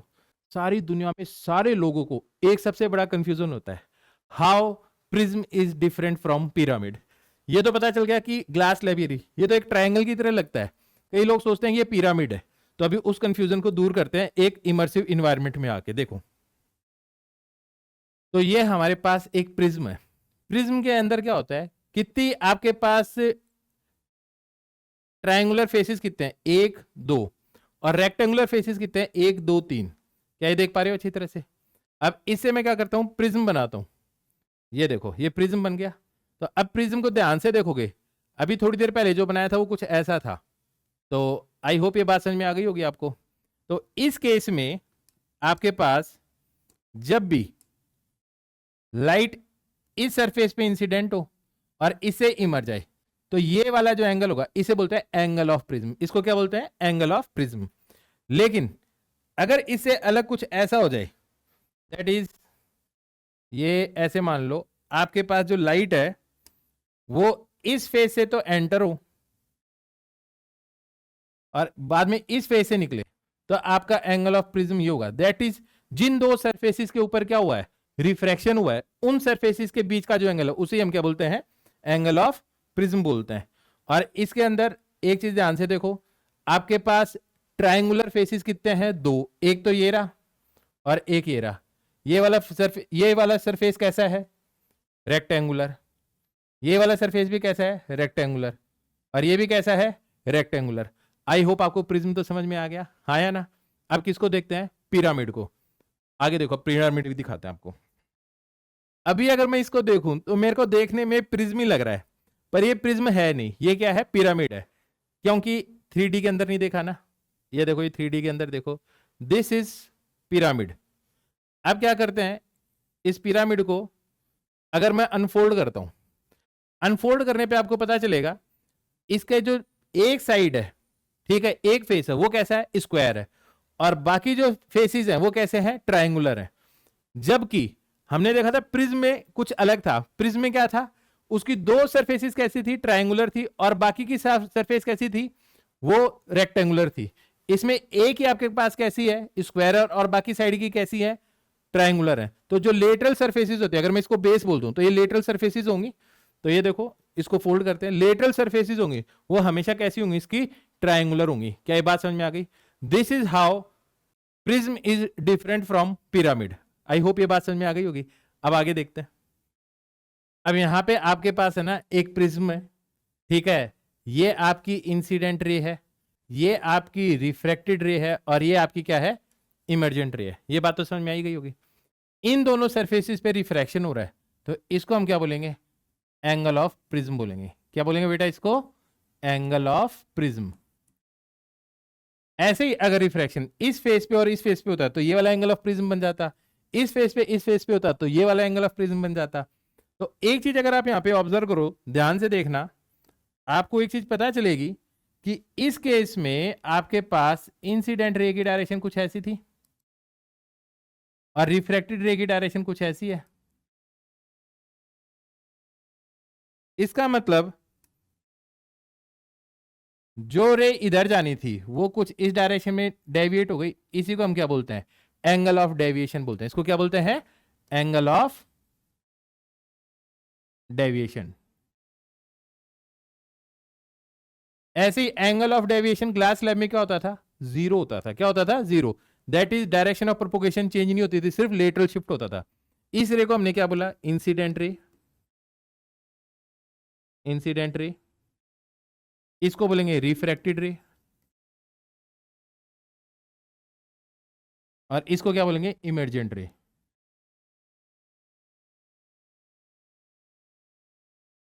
सारी दुनिया में सारे लोगों को एक सबसे बड़ा कंफ्यूजन होता है, how prism is different from pyramid. ये तो पता चल गया कि ग्लास लाइब्रेरी ये तो एक ट्रायंगल की तरह लगता है, कई लोग सोचते हैं कि ये पिरामिड है. तो अभी उस कंफ्यूजन को दूर करते हैं एक इमर्सिव इन्वायरमेंट में आके. देखो, तो ये हमारे पास एक प्रिज्म है. प्रिज्म के अंदर क्या होता है? कितनी आपके पास ट्रायंगुलर फेसेस कितने हैं? 1 2. और रेक्टेंगुलर फेसेस कितने हैं? 1 2 3. क्या ये देख पा रहे हो अच्छी तरह से? अब इससे मैं क्या करता हूं? प्रिज्म बनाता हूं. ये देखो, ये प्रिज्म बन गया. तो अब प्रिज्म को ध्यान से देखोगे, अभी थोड़ी देर पहले जो बनाया था वो कुछ ऐसा था. तो आई होप ये बात समझ में आ गई होगी आपको. तो इस केस में आपके पास जब भी लाइट इस सरफेस पे इंसिडेंट हो और इसे इमर जाए तो ये वाला जो एंगल होगा इसे बोलते हैं एंगल ऑफ प्रिज्म. इसको क्या बोलते हैं? Angle of prism. लेकिन अगर इससे अलग कुछ ऐसा हो जाए, दैट इज ये ऐसे मान लो आपके पास जो लाइट है वो इस फेस से तो एंटर हो और बाद में इस फेस से निकले, तो आपका एंगल ऑफ प्रिज्म ये होगा. दैट इज जिन दो सरफेसेस के ऊपर क्या हुआ है? रिफ्रैक्शन हुआ है उन सरफेसेस के बीच का जो एंगल है उसे हम क्या बोलते हैं, एंगल ऑफ प्रिज्म बोलते हैं। और इसके अंदर एक चीज ध्यान से देखो, आपके पास ट्रायंगुलर फेसेस कितने हैं, दो, एक तो ये रहा और एक ये रहा। ये वाला सरफेस कैसा है, रेक्टेंगुलर। ये वाला सरफेस भी कैसा है, रेक्टेंगुलर। और ये भी कैसा है, रेक्टेंगुलर। आई होप आपको प्रिज्म तो समझ में आ गया, हाँ या ना। अब किसको देखते हैं, पिरामिड को। आगे देखो, पिरामिड भी दिखाते हैं आपको। अभी अगर मैं इसको देखूं तो मेरे को देखने में प्रिज्म ही लग रहा है, पर ये प्रिज्म है नहीं, ये क्या है, पिरामिड है। क्योंकि 3D के अंदर नहीं देखा ना, ये देखो, ये 3D के अंदर देखो, दिस इज पिरामिड। अब क्या करते हैं, इस पिरामिड को अगर मैं अनफोल्ड करता हूं, अनफोल्ड करने पे आपको पता चलेगा इसके जो एक साइड है, ठीक है, एक फेस है, वो कैसा है, स्क्वायर है, और बाकी जो फेसेस हैं वो कैसे हैं, ट्रायंगुलर है। जबकि हमने देखा था प्रिज्म में कुछ अलग था। प्रिज्म में क्या था, उसकी दो सरफेसेस कैसी थी, ट्रायंगुलर थी, और बाकी की सरफेस कैसी थी, वो रेक्टेंगुलर थी। इसमें एक ही आपके पास कैसी है, स्क्वायर, और बाकी साइड की कैसी है, ट्रायंगुलर है। तो जो लेटरल सरफेसेस होती है, अगर मैं इसको बेस बोल दूं तो ये लेटरल सरफेसेस होंगी। तो ये देखो, इसको फोल्ड करते हैं, लेटरल सरफेसेस होंगी, वो हमेशा कैसी होंगी, इसकी ट्रायंगुलर होंगी। क्या ये बात समझ में आ गई? This is how prism is different from pyramid. I hope ये बात समझ में आ गई होगी। अब आगे देखते हैं। अब यहां पे आपके पास है ना एक प्रिज्म है, ठीक है, ये आपकी इंसिडेंट रे है, ये आपकी रिफ्रैक्टेड रे है, और ये आपकी क्या है, इमर्जेंट रे है। ये बात तो समझ में आई गई होगी। इन दोनों सरफेसेस पे रिफ्रैक्शन हो रहा है, तो इसको हम क्या बोलेंगे, एंगल ऑफ प्रिज्म बोलेंगे। क्या बोलेंगे बेटा इसको, एंगल ऑफ प्रिज्म। ऐसे ही अगर रिफ्रैक्शन इस फेस पे और इस फेस पे होता तो ये वाला एंगल ऑफ प्रिज्म बन जाता, इस फेस पे होता तो ये वाला एंगल ऑफ प्रिज्म बन जाता। तो एक चीज अगर आप यहां पे ऑब्जर्व करो, ध्यान से देखना, आपको एक चीज पता चलेगी कि इस केस में आपके पास इंसिडेंट रे की डायरेक्शन कुछ ऐसी थी और रिफ्रैक्टेड रे की डायरेक्शन कुछ ऐसी है। इसका मतलब जो रे इधर जानी थी वो कुछ इस डायरेक्शन में डेविएट हो गई। इसी को हम क्या बोलते हैं, एंगल ऑफ डेविएशन बोलते हैं। इसको क्या बोलते हैं, एंगल ऑफ डेविएशन। ऐसे ही angle of deviation glass slab में क्या होता था, जीरो होता था। क्या होता था, zero. That is direction of propagation change नहीं होती थी, सिर्फ लेटरल शिफ्ट होता था। इस रे को हमने क्या बोला, इंसिडेंट रे। इंसिडेंट रे, इसको बोलेंगे रिफ्रैक्टेड रे, और इसको क्या बोलेंगे, इमर्जेंट रे।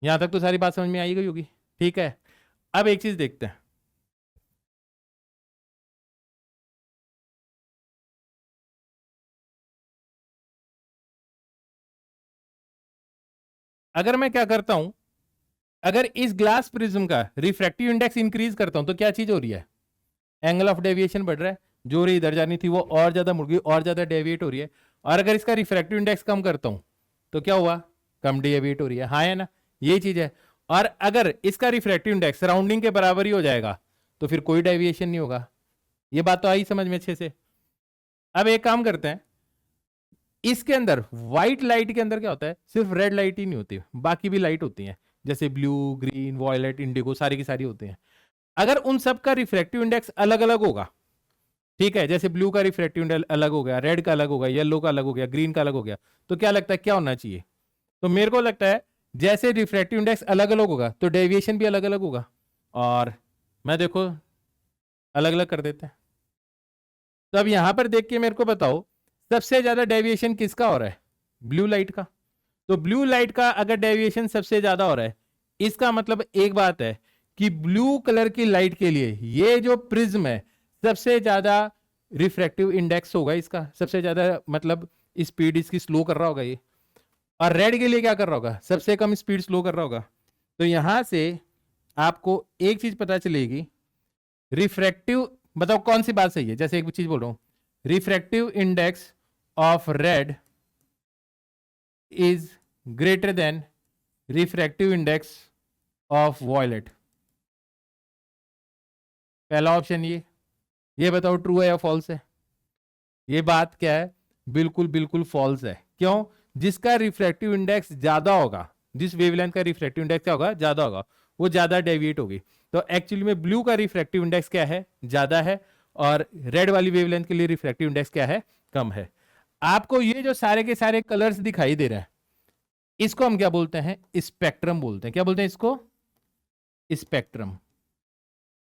यहां तक तो सारी बात समझ में आई गई होगी, ठीक है। अब एक चीज देखते हैं, अगर मैं क्या करता हूं, अगर इस ग्लास प्रिज्म का रिफ्रैक्टिव इंडेक्स इंक्रीज करता हूं तो क्या चीज हो रही है, एंगल ऑफ डेविएशन बढ़ रहा है। जो रे इधर जानी थी वो और ज्यादा मुड़ गई, और ज्यादा डेविएट हो रही है। और अगर इसका रिफ्रैक्टिव इंडेक्स कम करता हूं तो क्या हुआ, कम डेविएट हो रही है, हाँ है ना, यही चीज है। और अगर इसका रिफ्रैक्टिव इंडेक्स सराउंडिंग के बराबर ही हो जाएगा तो फिर कोई डेविएशन नहीं होगा। ये बात तो आई समझ में अच्छे से। अब एक काम करते हैं, इसके अंदर व्हाइट लाइट के अंदर क्या होता है, सिर्फ रेड लाइट ही नहीं होती, बाकी भी लाइट होती है, जैसे ब्लू, ग्रीन, वॉयलेट, इंडिगो, सारी की सारी होती हैं। अगर उन सब का रिफ्रैक्टिव इंडेक्स अलग अलग होगा, ठीक है, जैसे ब्लू का रिफ्रैक्टिव इंडेक्स अलग हो गया, रेड का अलग हो गया, येलो का अलग हो गया, ग्रीन का अलग हो गया, तो क्या लगता है क्या होना चाहिए, तो मेरे को लगता है जैसे रिफ्रैक्टिव इंडेक्स अलग अलग होगा तो डेविएशन भी अलग अलग होगा। और मैं देखो अलग अलग कर देते हैं। तो अब यहां पर देख के मेरे को बताओ सबसे ज्यादा डेविएशन किसका हो रहा है, ब्लू लाइट का। तो ब्लू लाइट का अगर डेविएशन सबसे ज्यादा हो रहा है, इसका मतलब एक बात है कि ब्लू कलर की लाइट के लिए ये जो प्रिज्म है सबसे ज्यादा रिफ्रैक्टिव इंडेक्स होगा इसका, सबसे ज्यादा मतलब स्पीड इसकी स्लो कर रहा होगा ये। और रेड के लिए क्या कर रहा होगा, सबसे कम स्पीड स्लो कर रहा होगा। तो यहां से आपको एक चीज पता चलेगी, रिफ्रैक्टिव, बताओ कौन सी बात सही है, जैसे एक चीज बोल रहा हूं, refractive index of red is greater than refractive index of violet. पहला ऑप्शन ये बताओ ट्रू है या फॉल्स है। ये बात क्या है, बिल्कुल बिल्कुल फॉल्स है। क्यों? जिसका रिफ्रैक्टिव इंडेक्स ज्यादा होगा, जिस वेवलेंथ का रिफ्रैक्टिव इंडेक्स क्या होगा, ज्यादा होगा, वो ज्यादा डेविएट होगी। तो एक्चुअली में ब्लू का रिफ्रैक्टिव इंडेक्स क्या है, ज्यादा है, और रेड वाली वेवलेंथ के लिए रिफ्रैक्टिव इंडेक्स क्या है, कम है। आपको ये जो सारे के सारे कलर्स दिखाई दे रहे हैं, इसको हम क्या बोलते हैं, स्पेक्ट्रम बोलते हैं। क्या बोलते हैं इसको? Spectrum.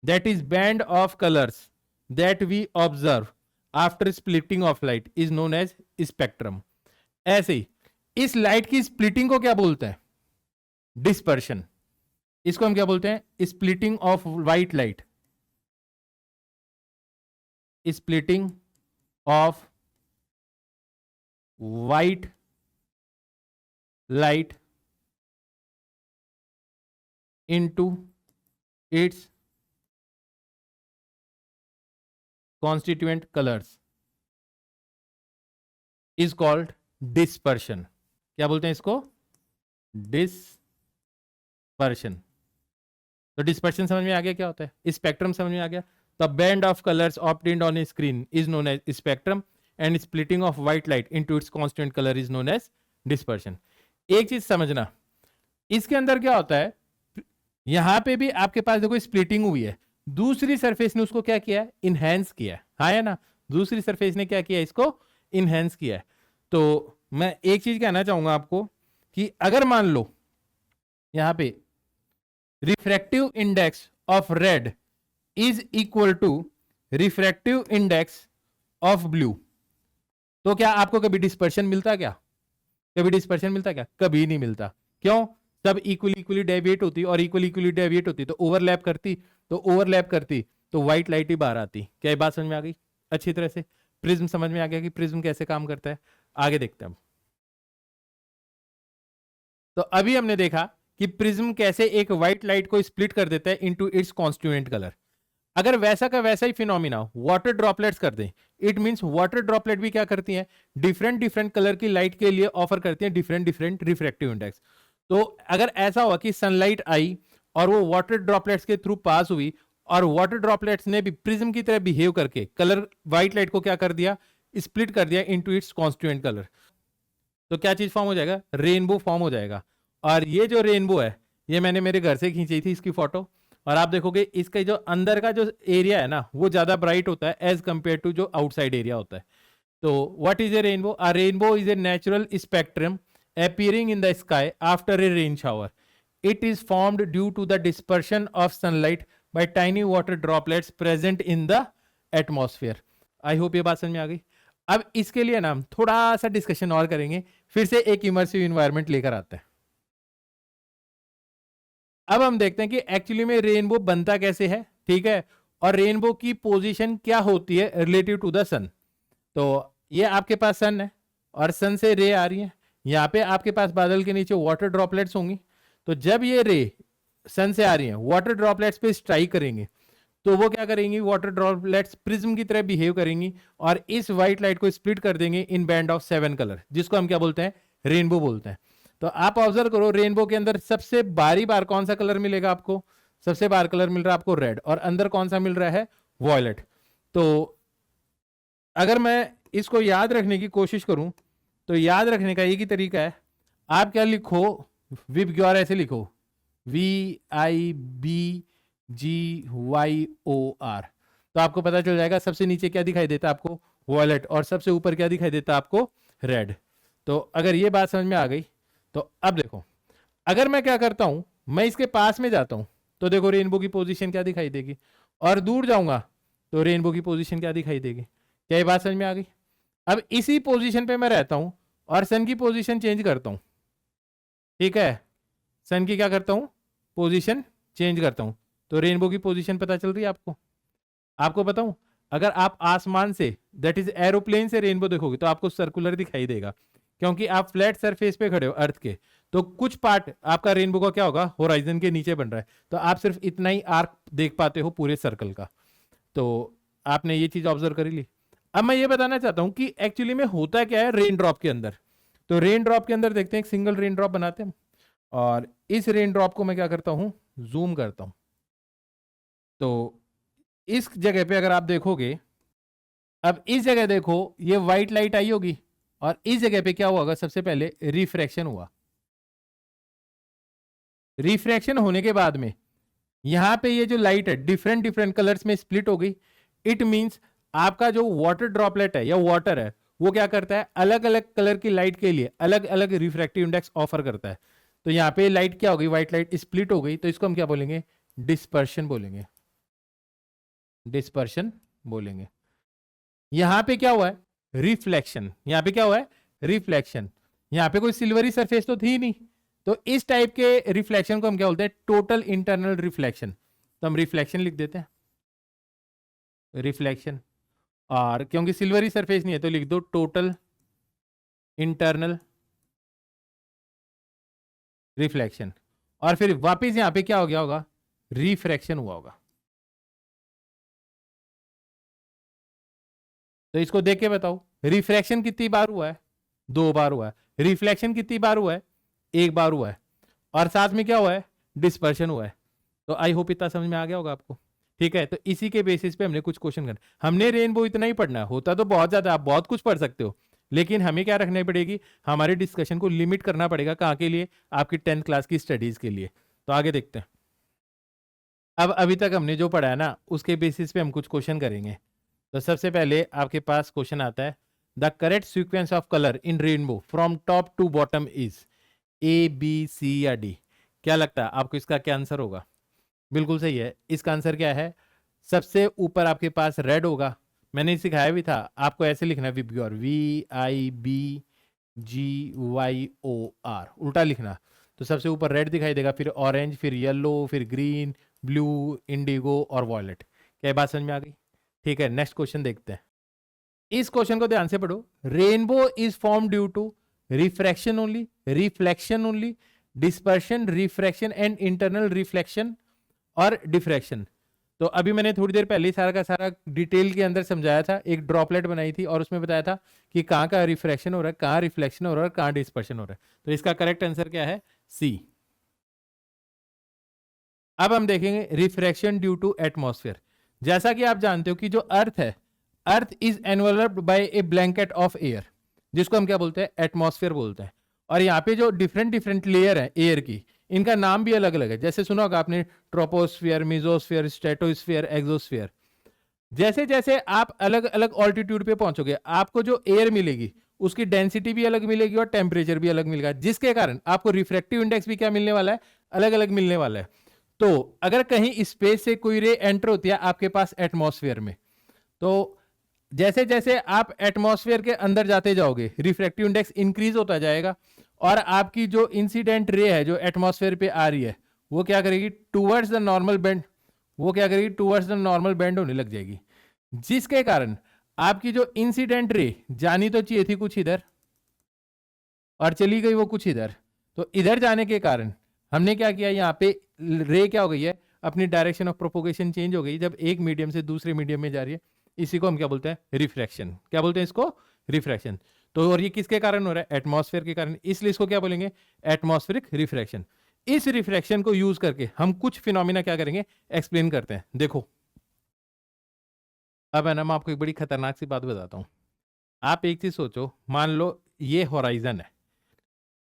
That is band of colours that we observe after splitting of light is known as spectrum. ऐसे ही इस लाइट की स्प्लिटिंग को क्या बोलते हैं? डिस्पर्शन। इसको हम क्या बोलते हैं? Splitting of white light, splitting of white light into its constituent colors is called dispersion। क्या बोलते हैं इसको? डिस्पर्शन। तो डिस्पर्शन समझ में आ गया क्या होता है, स्पेक्ट्रम समझ में आ गया। The band of colours obtained on a screen is known as spectrum and splitting of white light into its constituent colour is known as dispersion. एक चीज समझना, इसके अंदर क्या होता है, यहां पे भी आपके पास देखो स्प्लिटिंग हुई है, दूसरी सरफेस ने उसको क्या किया, इनहेंस किया, हाँ है ना, दूसरी सरफेस ने क्या किया, इसको इनहेंस किया है। तो मैं एक चीज कहना चाहूंगा आपको कि अगर मान लो यहां पे refractive index of red is equal to refractive index of blue, तो क्या आपको कभी डिस्पर्शन मिलता? क्या कभी डिस्पर्शन मिलता? क्या कभी नहीं मिलता। क्यों? सब इक्वली डेविएट होती और इक्वली डेविएट होती तो ओवरलैप करती, तो व्हाइट लाइट ही बाहर आती। क्या ये बात समझ में आ गई अच्छी तरह से? प्रिज्म समझ में आ गया कि प्रिज्म कैसे काम करता है। आगे देखते हैं हम। तो अभी हमने देखा कि प्रिज्म कैसे एक व्हाइट लाइट को स्प्लिट कर देता है इनटू इट्स कॉन्स्टिट्यूएंट कलर। अगर वैसा का वैसा ही फिनोमिना वाटर ड्रॉपलेट्स कर दें, इट मींस वाटर ड्रॉपलेट भी क्या करती हैं, डिफरेंट कलर की लाइट के लिए ऑफर करती हैं डिफरेंट रिफ्रैक्टिव इंडेक्स। तो अगर ऐसा हुआ कि सनलाइट आई और वो वाटर ड्रॉपलेट्स के थ्रू पास हुई और वाटर ड्रॉपलेट्स ने भी प्रिज्म की तरह बिहेव करके कलर व्हाइट लाइट को क्या कर दिया, स्प्लिट कर दिया इनटू इट्स कॉन्स्टिट्यूएंट कलर, तो क्या चीज फॉर्म हो जाएगा, रेनबो फॉर्म हो जाएगा। और ये जो रेनबो है ये मैंने मेरे घर से खींची थी इसकी फोटो, और आप देखोगे इसका जो अंदर का जो एरिया है ना वो ज्यादा ब्राइट होता है एज कंपेयर टू जो आउटसाइड एरिया होता है। तो what is a rainbow? A rainbow is a natural spectrum appearing in the sky after a rain shower. It is formed due to the dispersion of sunlight by tiny water droplets present in the atmosphere. I hope ये बात समझ में आ गई। अब इसके लिए ना हम थोड़ा सा डिस्कशन और करेंगे, फिर से एक इमर्सिव इन्वायरमेंट लेकर आते हैं। अब हम देखते हैं कि एक्चुअली में रेनबो बनता कैसे है, ठीक है, और रेनबो की पोजीशन क्या होती है रिलेटिव टू द सन। तो ये आपके पास सन है और सन से रे आ रही है, यहाँ पे आपके पास बादल के नीचे वाटर ड्रॉपलेट्स होंगी। तो जब ये रे सन से आ रही हैं वाटर ड्रॉपलेट्स पे स्ट्राइक करेंगे तो वो क्या करेंगी, वाटर ड्रॉपलेट्स प्रिज्म की तरह बिहेव करेंगी और इस व्हाइट लाइट को स्प्लिट कर देंगे इन बैंड ऑफ 7 कलर, जिसको हम क्या बोलते हैं, रेनबो बोलते हैं। तो आप ऑब्जर्व करो रेनबो के अंदर सबसे बारी बार कौन सा कलर मिलेगा आपको, सबसे बार कलर मिल रहा है आपको रेड, और अंदर कौन सा मिल रहा है, वॉयलेट। तो अगर मैं इसको याद रखने की कोशिश करूं तो याद रखने का एक ही तरीका है, आप क्या लिखो, विबग्योर ऐसे लिखो, VIBGYOR, तो आपको पता चल जाएगा सबसे नीचे क्या दिखाई देता है आपको, वॉयलेट, और सबसे ऊपर क्या दिखाई देता है आपको, रेड। तो अगर ये बात समझ में आ गई तो अब देखो, अगर मैं क्या करता हूं, मैं इसके पास में जाता हूं तो देखो रेनबो की पोजीशन क्या दिखाई देगी, और दूर जाऊंगा तो रेनबो की पोजीशन क्या दिखाई देगी। क्या ये बात समझ में आ गई? अब इसी पोजीशन पे मैं रहता हूं और सन की पोजीशन चेंज करता हूं, ठीक है, सन की क्या करता हूं, पोजीशन चेंज करता हूं, तो रेनबो की पोजीशन पता चल रही है आपको। आपको बताऊं, अगर आप आसमान से दैट इज एरोप्लेन से रेनबो देखोगे तो आपको सर्कुलर दिखाई देगा, क्योंकि आप फ्लैट सरफेस पे खड़े हो अर्थ के, तो कुछ पार्ट आपका रेनबो का क्या होगा, होराइजन के नीचे बन रहा है, तो आप सिर्फ इतना ही आर्क देख पाते हो पूरे सर्कल का। तो आपने ये चीज ऑब्जर्व कर ली। अब मैं ये बताना चाहता हूं कि एक्चुअली में होता क्या है रेन ड्रॉप के अंदर। तो रेन ड्रॉप के अंदर देखते हैं, एक सिंगल रेन ड्रॉप बनाते हैं और इस रेन ड्रॉप को मैं क्या करता हूं, जूम करता हूं। तो इस जगह पे अगर आप देखोगे, अब इस जगह देखो ये व्हाइट लाइट आई होगी और इस जगह पे क्या हुआ होगा, सबसे पहले रिफ्रैक्शन हुआ। रिफ्रैक्शन होने के बाद में यहां पे ये जो लाइट है डिफरेंट डिफरेंट कलर्स में स्प्लिट हो गई। इट मींस आपका जो वाटर ड्रॉपलेट है या वाटर है वो क्या करता है, अलग अलग कलर की लाइट के लिए अलग अलग रिफ्रैक्टिव इंडेक्स ऑफर करता है। तो यहां पे लाइट क्या हो गई, व्हाइट लाइट स्प्लिट हो गई, तो इसको हम क्या बोलेंगे, डिस्पर्शन बोलेंगे। डिस्पर्शन बोलेंगे। यहां पे क्या हुआ है, रिफ्लेक्शन। यहां पे क्या हुआ है, रिफ्लेक्शन। यहां पे कोई सिल्वरी सरफेस तो थी नहीं, तो इस टाइप के रिफ्लेक्शन को हम क्या बोलते हैं, टोटल इंटरनल रिफ्लेक्शन। तो हम रिफ्लेक्शन लिख देते हैं, रिफ्लेक्शन। और क्योंकि सिल्वरी सरफेस नहीं है तो लिख दो टोटल इंटरनल रिफ्लेक्शन। और फिर वापस यहां पे क्या हो गया होगा, रिफ्रैक्शन हुआ होगा। तो इसको देख के बताओ, रिफ्रैक्शन कितनी बार हुआ है, 2 बार हुआ है। रिफ्लेक्शन कितनी बार हुआ है, 1 बार हुआ है। और साथ में क्या हुआ है, डिस्पर्शन हुआ है। तो आई होप इतना समझ में आ गया होगा आपको। ठीक है, तो इसी के बेसिस पे हमने कुछ क्वेश्चन करना। हमने रेनबो इतना ही पढ़ना होता तो बहुत ज्यादा, आप बहुत कुछ पढ़ सकते हो, लेकिन हमें क्या रखनी पड़ेगी, हमारे डिस्कशन को लिमिट करना पड़ेगा। कहाँ के लिए, आपकी 10th क्लास की स्टडीज के लिए। तो आगे देखते हैं। अब अभी तक हमने जो पढ़ा है ना उसके बेसिस पे हम कुछ क्वेश्चन करेंगे। तो सबसे पहले आपके पास क्वेश्चन आता है, the correct sequence of colour in rainbow from top to bottom is A, B, C या डी। क्या लगता है आपको इसका क्या आंसर होगा? बिल्कुल सही है, इसका आंसर क्या है, सबसे ऊपर आपके पास रेड होगा। मैंने सिखाया भी था आपको, ऐसे लिखना है विब्ग्योर, VIBGYOR, उल्टा लिखना। तो सबसे ऊपर रेड दिखाई देगा, फिर ऑरेंज, फिर येलो, फिर ग्रीन, ब्लू, इंडिगो और वॉयलेट। क्या बात समझ में आ गई? ठीक है, नेक्स्ट क्वेश्चन देखते हैं। इस क्वेश्चन को ध्यान से पढ़ो। Rainbow is form due to refraction only, reflection only, dispersion, refraction and internal reflection और डिफ्रैक्शन। तो अभी मैंने थोड़ी देर पहले सारा का सारा डिटेल के अंदर समझाया था, एक ड्रॉपलेट बनाई थी और उसमें बताया था कि कहाँ का रिफ्रैक्शन हो रहा है, कहाँ रिफ्लेक्शन हो रहा है और कहाँ डिस्पर्शन हो रहा है। तो इसका करेक्ट आंसर क्या है, सी। अब हम देखेंगे रिफ्रैक्शन ड्यू टू एटमॉस्फेयर। जैसा कि आप जानते हो कि जो अर्थ है, earth is enveloped by a blanket of air, जिसको हम क्या बोलते हैं, एटमॉस्फेयर बोलते हैं। और यहाँ पे जो डिफरेंट डिफरेंट लेयर है एयर की, इनका नाम भी अलग अलग है। जैसे सुना होगा आपने, ट्रोपोस्फियर, मिजोस्फियर, स्ट्रेटोस्फियर, एक्सोस्फियर। जैसे जैसे आप अलग अलग ऑल्टीट्यूड पे पहुंचोगे, आपको जो एयर मिलेगी उसकी डेंसिटी भी अलग मिलेगी और टेम्परेचर भी अलग मिलेगा, जिसके कारण आपको रिफ्रैक्टिव इंडेक्स भी क्या मिलने वाला है, अलग अलग मिलने वाला है। तो अगर कहीं स्पेस से कोई रे एंटर होती है आपके पास एटमॉस्फेयर में, तो जैसे जैसे आप एटमॉस्फेयर के अंदर जाते जाओगे रिफ्रैक्टिव इंडेक्स इंक्रीज होता जाएगा, और आपकी जो इंसिडेंट रे है जो एटमॉस्फेयर पे आ रही है वो क्या करेगी, टूवर्ड्स द नॉर्मल बेंड, वो क्या करेगी, टूवर्ड्स द नॉर्मल बेंड होने लग जाएगी। जिसके कारण आपकी जो इंसिडेंट रे जानी तो चाहिए थी कुछ इधर और चली गई वो कुछ इधर, तो इधर जाने के कारण हमने क्या किया, यहाँ पे रे क्या हो गई है, अपनी डायरेक्शन ऑफ प्रोपोगेशन चेंज हो गई जब एक मीडियम से दूसरे मीडियम में जा रही है। इसी को हम क्या बोलते हैं, रिफ्रैक्शन। क्या बोलते हैं इसको, रिफ्रैक्शन। तो और ये किसके कारण हो रहा है, एटमॉस्फेयर के कारण, इसलिए इसको क्या बोलेंगे, एटमॉस्फेरिक रिफ्रैक्शन। इस रिफ्रैक्शन को यूज करके हम कुछ फिनोमिना क्या करेंगे, एक्सप्लेन करते हैं। देखो अब है ना, मैं आपको एक बड़ी खतरनाक सी बात बताता हूं। आप एक चीज सोचो, मान लो ये होराइजन है,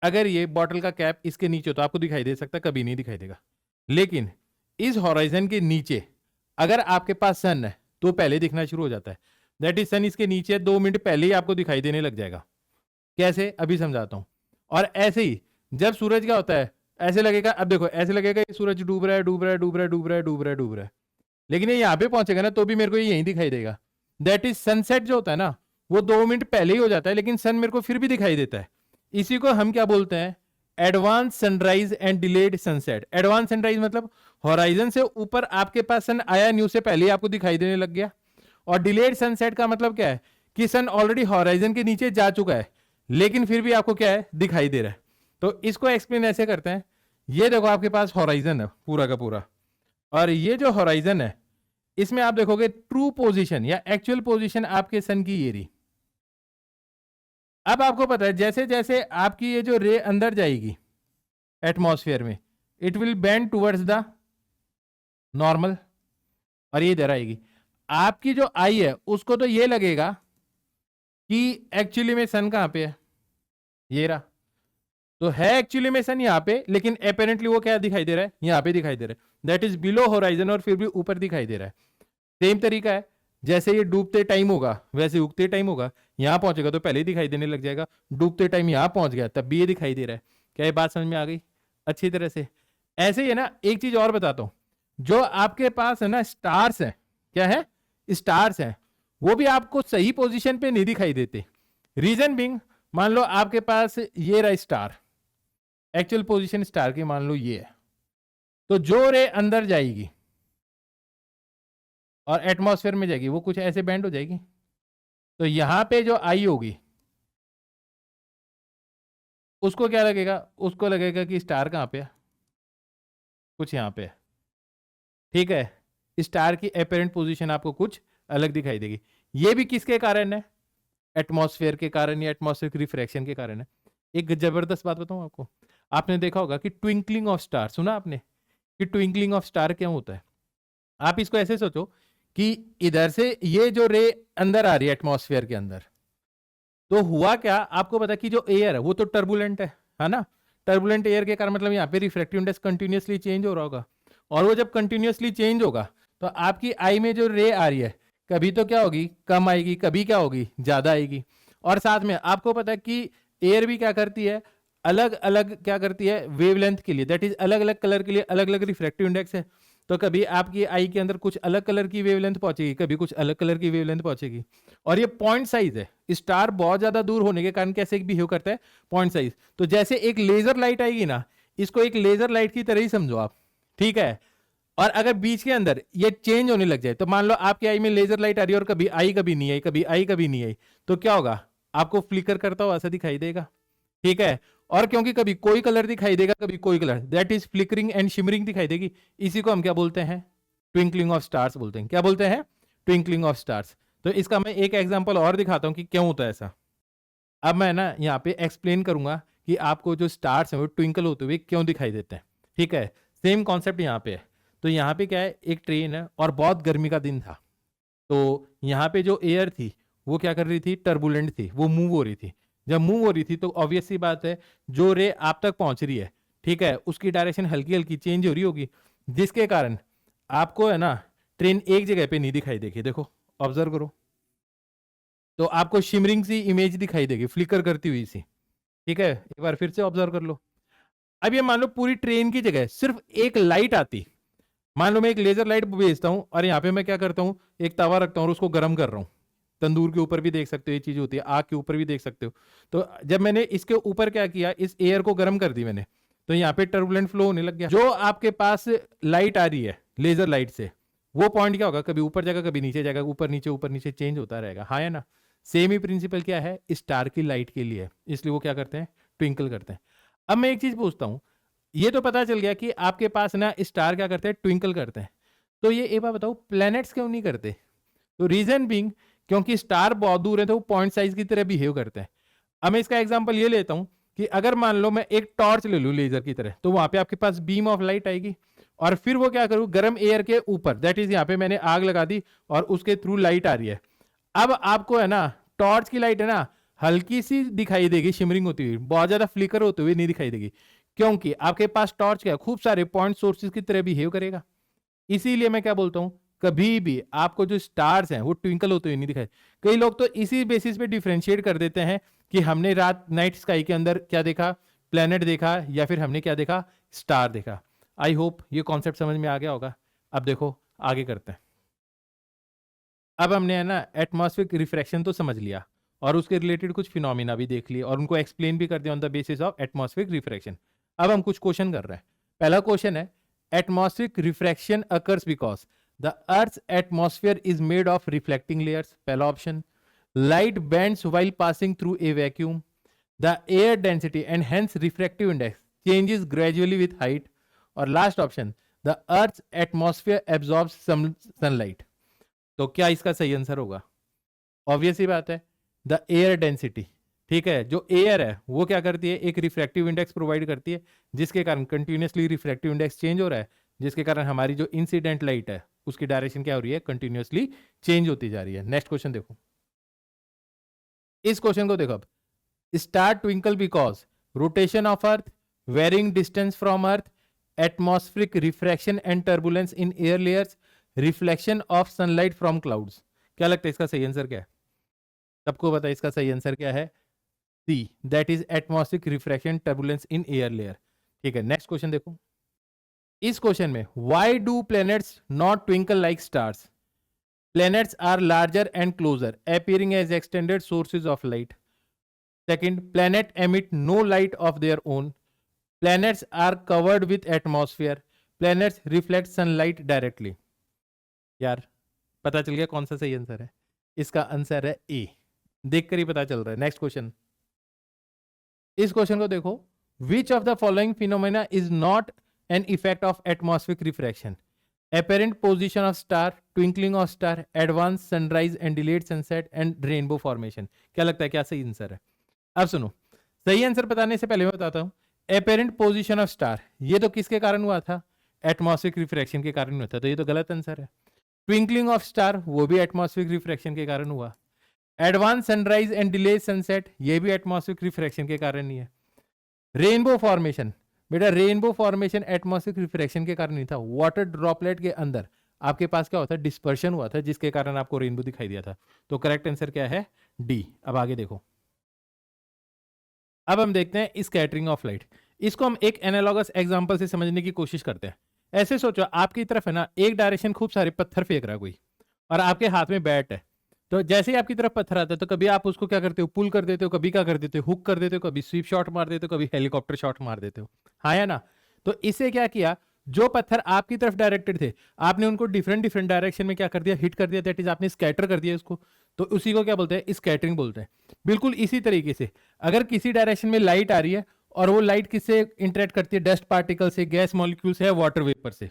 अगर ये बॉटल का कैप इसके नीचे हो तो आपको दिखाई दे सकता, कभी नहीं दिखाई देगा। लेकिन इस होराइजन के नीचे अगर आपके पास सन है तो पहले दिखना शुरू हो जाता है। दैट इज सन इसके नीचे 2 मिनट पहले ही आपको दिखाई देने लग जाएगा। कैसे, अभी समझाता हूं। और ऐसे ही जब सूरज क्या होता है, ऐसे लगेगा, अब देखो ऐसे लगेगा ये सूरज डूब रहा है, डूब रहा है, डूब रहा है, डूब रहा है, डूब रहा है, डूब रहा है, लेकिन ये यहाँ पे पहुंचेगा ना तो भी मेरे को ये यहीं दिखाई देगा। दैट इज सनसेट जो होता है ना, वो 2 मिनट पहले ही हो जाता है, लेकिन सन मेरे को फिर भी दिखाई देता है। इसी को हम क्या बोलते हैं, advance sunrise and delayed sunset. Advance sunrise मतलब होराइजन से ऊपर आपके पास सन आया न्यू से पहले ही आपको दिखाई देने लग गया। और डिलेड सनसेट का मतलब क्या है कि सन ऑलरेडी होराइजन के नीचे जा चुका है लेकिन फिर भी आपको क्या है, दिखाई दे रहा है। तो इसको एक्सप्लेन ऐसे करते हैं, ये देखो आपके पास होराइजन है पूरा का पूरा, और ये जो होराइजन है इसमें आप देखोगे ट्रू पोजीशन या एक्चुअल पोजीशन आपके सन की ये रही। अब आपको पता है जैसे जैसे आपकी ये जो रे अंदर जाएगी एटमॉस्फेयर में, it will bend towards the normal, और ये इधर आएगी। आपकी जो आई है उसको तो ये लगेगा कि एक्चुअली में सन कहाँ पे है, ये रहा, तो है एक्चुअली में सन यहाँ पे, लेकिन अपेरेंटली वो क्या दिखाई दे रहा है, यहाँ पे दिखाई दे रहा है, दैट इज बिलो होराइजन, और फिर भी ऊपर दिखाई दे रहा है। सेम तरीका है, जैसे ये डूबते टाइम होगा वैसे उगते टाइम होगा, यहां पहुंचेगा तो पहले ही दिखाई देने लग जाएगा, डूबते टाइम यहां पहुंच गया तब भी ये दिखाई दे रहा है। क्या ये बात समझ में आ गई अच्छी तरह से? ऐसे ही है ना, एक चीज और बताता हूं, जो आपके पास है ना स्टार्स है, क्या है, स्टार्स है, वो भी आपको सही पोजीशन पे नहीं दिखाई देते। रीजन बिंग, मान लो आपके पास ये रहा स्टार, एक्चुअल पोजीशन स्टार की मान लो ये है, तो जो रे अंदर जाएगी और एटमॉस्फेयर में जाएगी वो कुछ ऐसे बैंड हो जाएगी, तो यहां पे जो आई होगी उसको क्या लगेगा, उसको लगेगा कि स्टार कहां पे है, कुछ यहां पे है, ठीक है, स्टार की अपेरेंट पोजीशन आपको कुछ अलग दिखाई देगी। ये भी किसके कारण है, एटमॉस्फेयर के कारण या एटमॉस्फेयर रिफ्रैक्शन के कारण है। एक जबरदस्त बात बताऊं आपको, आपने देखा होगा कि ट्विंकलिंग ऑफ स्टार, सुना आपने कि ट्विंकलिंग ऑफ स्टार क्या होता है? आप इसको ऐसे सोचो कि इधर से ये जो रे अंदर आ रही है एटमॉस्फेयर के अंदर, तो हुआ क्या, आपको पता कि जो एयर है वो तो टर्बुलेंट है ना, टर्बुलेंट एयर के कारण मतलब यहाँ पे रिफ्रैक्टिव इंडेक्स कंटिन्यूअसली चेंज हो रहा होगा, और वो जब कंटिन्यूअसली चेंज होगा तो आपकी आई में जो रे आ रही है कभी तो क्या होगी, कम आएगी, कभी क्या होगी, ज्यादा आएगी। और साथ में आपको पता है कि एयर भी क्या करती है, अलग अलग क्या करती है वेवलेंथ के लिए, दैट इज अलग अलग कलर के लिए अलग अलग रिफ्रैक्टिव इंडेक्स है, तो कभी आपकी आई के अंदर कुछ अलग कलर की वेवलेंथ पहुंचेगी, कभी कुछ अलग कलर की वेवलेंथ पहुंचेगी। और ये पॉइंट साइज है, स्टार बहुत ज्यादा दूर होने के कारण कैसे बिहेव करता है, पॉइंट साइज। तो जैसे एक लेजर लाइट आएगी ना, इसको एक लेजर लाइट की तरह ही समझो आप, ठीक है। और अगर बीच के अंदर ये चेंज होने लग जाए, तो मान लो आपकी आई में लेजर लाइट आ रही है और कभी आई कभी नहीं आई, कभी आई कभी नहीं आई, तो क्या होगा, आपको फ्लिकर करता हुआ ऐसा दिखाई देगा, ठीक है। और क्योंकि कभी कोई कलर दिखाई देगा कभी कोई colour, that is flickering and shimmering दिखाई देगी, इसी को हम क्या बोलते हैं, ट्विंकलिंग ऑफ स्टार्स बोलते हैं। क्या बोलते हैं, ट्विंकलिंग ऑफ स्टार्स। तो इसका मैं एक एग्जांपल और दिखाता हूं कि क्यों होता है ऐसा। अब मैं ना यहाँ पे एक्सप्लेन करूंगा कि आपको जो स्टार्स हैं वो ट्विंकल होते हुए क्यों दिखाई देते हैं, ठीक है। सेम कॉन्सेप्ट यहाँ पे है। तो यहाँ पे क्या है, एक ट्रेन है और बहुत गर्मी का दिन था, तो यहाँ पे जो एयर थी वो क्या कर रही थी, टर्बुलेंट थी, वो मूव हो रही थी। जब मूव हो रही थी तो ऑब्वियस सी बात है, जो रे आप तक पहुंच रही है, ठीक है, उसकी डायरेक्शन हल्की हल्की चेंज हो रही होगी, जिसके कारण आपको है ना ट्रेन एक जगह पे नहीं दिखाई देगी। देखो ऑब्जर्व करो, तो आपको शिमरिंग सी इमेज दिखाई देगी, फ्लिकर करती हुई सी, ठीक है। एक बार फिर से ऑब्जर्व कर लो। अब ये मान लो पूरी ट्रेन की जगह सिर्फ एक लाइट आती, मान लो मैं एक लेजर लाइट भेजता हूं और यहाँ पे मैं क्या करता हूँ, एक तवा रखता हूँ और उसको गर्म कर रहा हूँ। तंदूर के ऊपर भी देख सकते हो ये चीज होती है, आग के ऊपर भी देख सकते हो। तो जब मैंने इसके ऊपर क्या किया, इस एयर को गर्म कर दी मैंने, तो यहाँ पे टर्बुलेंट फ्लो होने लग गया। जो आपके पास लाइट आ रही है लेजर लाइट से, वो पॉइंट क्या होगा, कभी ऊपर जाएगा कभी नीचे जाएगा, ऊपर नीचे चेंज होता रहेगा, हाँ है ना। सेम ही प्रिंसिपल क्या है स्टार की लाइट के लिए, इसलिए वो क्या करते हैं, ट्विंकल करते हैं। अब मैं एक चीज पूछता हूं, ये तो पता चल गया कि आपके पास ना स्टार क्या करते हैं, ट्विंकल करते हैं, तो ये एक बार बताओ प्लैनेट्स क्यों नहीं करते? तो रीजन बीइंग, क्योंकि स्टार बहुत दूर है तो वो पॉइंट साइज की तरह बिहेव करते हैं। अब मैं इसका एग्जांपल ये लेता हूं कि अगर मान लो मैं एक टॉर्च ले लूं लेजर की तरह, तो वहां पे आपके पास बीम ऑफ लाइट आएगी, और फिर वो क्या करूं, गर्म एयर के ऊपर, दैट इज यहाँ पे मैंने आग लगा दी और उसके थ्रू लाइट आ रही है। अब आपको है ना टॉर्च की लाइट है ना हल्की सी दिखाई देगी, शिमरिंग होती हुई, बहुत ज्यादा फ्लिकर होते हुए नहीं दिखाई देगी, क्योंकि आपके पास टॉर्च क्या खूब सारे पॉइंट सोर्सेज की तरह बिहेव करेगा। इसीलिए मैं क्या बोलता हूं, कभी भी आपको जो स्टार्स हैं वो ट्विंकल होते हुए नहीं दिखाई। कई लोग तो इसी बेसिस पे डिफरेंशिएट कर देते हैं कि हमने रात नाइट स्काई के अंदर क्या देखा, प्लेनेट देखा, या फिर हमने क्या देखा, स्टार देखा। आई होप ये कॉन्सेप्ट समझ में आ गया होगा। अब देखो आगे करते हैं। अब हमने है ना एटमॉस्फेरिक रिफ्रैक्शन तो समझ लिया और उसके रिलेटेड कुछ फिनोमिना भी देख लिए और उनको एक्सप्लेन भी कर दिया on the basis of atmospheric refraction. अब हम कुछ क्वेश्चन कर रहे हैं। पहला क्वेश्चन है, atmospheric refraction occurs because the earth atmosphere is made of reflecting layers, पहला option. Light bends while passing through a vacuum, the air density and hence refractive index changes gradually with height, और last option, the earth atmosphere absorbs sunlight. तो क्या इसका सही आंसर होगा? ऑब्वियस ही बात है, द एयर डेंसिटी, ठीक है। जो एयर है वो क्या करती है, एक रिफ्रैक्टिव इंडेक्स प्रोवाइड करती है, जिसके कारण कंटिन्यूअसली रिफ्रैक्टिव इंडेक्स चेंज हो रहा है, जिसके कारण हमारी जो इंसिडेंट लाइट है उसकी डायरेक्शन क्या हो रही है, कंटिन्यूअसली चेंज होती जा रही है। नेक्स्ट क्वेश्चन देखो। इस क्वेश्चन को देखो अब, star twinkle because rotation of earth, varying distance from earth, atmospheric refraction and turbulence in air layers, reflection of sunlight from clouds. क्या लगता है इसका सही आंसर क्या है? सबको पता है इसका सही आंसर क्या है? C, that is atmospheric refraction turbulence in air layer. ठीक है, नेक्स्ट क्वेश्चन देखो। इस क्वेश्चन में why do planets not twinkle like stars? Planets are larger and closer, appearing as extended sources of light. Second, planets emit no light of their own. Planets are covered with atmosphere. Planets reflect sunlight directly. यार पता चल गया कौन सा सही आंसर है? इसका आंसर है ए। देखकर ही पता चल रहा है। नेक्स्ट क्वेश्चन, इस क्वेश्चन को देखो। Which of the following phenomena is not an effect of atmospheric refraction? Apparent position of star, twinkling of star, advanced sunrise and delayed sunset and rainbow formation। क्या लगता है क्या सही आंसर है? अब सुनो, सही आंसर बताने से पहले मैं बताता हूं। एपेरेंट पोजीशन ऑफ स्टार, ये तो किसके कारण हुआ था? एटमॉस्फेरिक रिफ्रैक्शन के कारण हुआ था, तो ये तो गलत आंसर है। ट्विंकलिंग ऑफ स्टार, वो भी एटमॉस्फेरिक रिफ्रैक्शन के कारण हुआ। Advance sunrise and delayed sunset, ये भी एटमॉस्फेरिक रिफ्रैक्शन के कारण ही है। रेनबो फॉर्मेशन, बेटा रेनबो फॉर्मेशन एटमॉस्फेरिक रिफ्रैक्शन के कारण नहीं था। वाटर ड्रॉपलेट के अंदर आपके पास क्या होता है? डिस्पर्शन हुआ था, जिसके कारण आपको रेनबो दिखाई दिया था। तो करेक्ट आंसर क्या है? डी। अब आगे देखो, अब हम देखते हैं स्कैटरिंग ऑफ लाइट। इसको हम एक एनालॉगस एग्जांपल से समझने की कोशिश करते हैं। ऐसे सोचो, आपकी तरफ है ना एक डायरेक्शन खूब सारे पत्थर फेंक रहा है कोई, और आपके हाथ में बैट है। तो जैसे ही आपकी तरफ पत्थर आता है तो कभी आप उसको क्या करते हो? पुल कर देते हो, कभी क्या कर देते हो? हुक कर देते हो, कभी स्वीप शॉट मार देते हो, कभी हेलीकॉप्टर शॉट मार देते हो। हाँ या ना? तो इससे क्या किया, जो पत्थर आपकी तरफ डायरेक्टेड थे आपने उनको डिफरेंट डिफरेंट डायरेक्शन में क्या कर दिया? हिट कर दिया। दैट इज आपने स्कैटर कर दिया इसको। तो उसी को क्या बोलते हैं? स्कैटरिंग बोलते हैं। बिल्कुल इसी तरीके से अगर किसी डायरेक्शन में लाइट आ रही है और वो लाइट किससे इंटरेक्ट करती है? डस्ट पार्टिकल से, गैस मॉलिक्यूल से, वाटर वेपर से,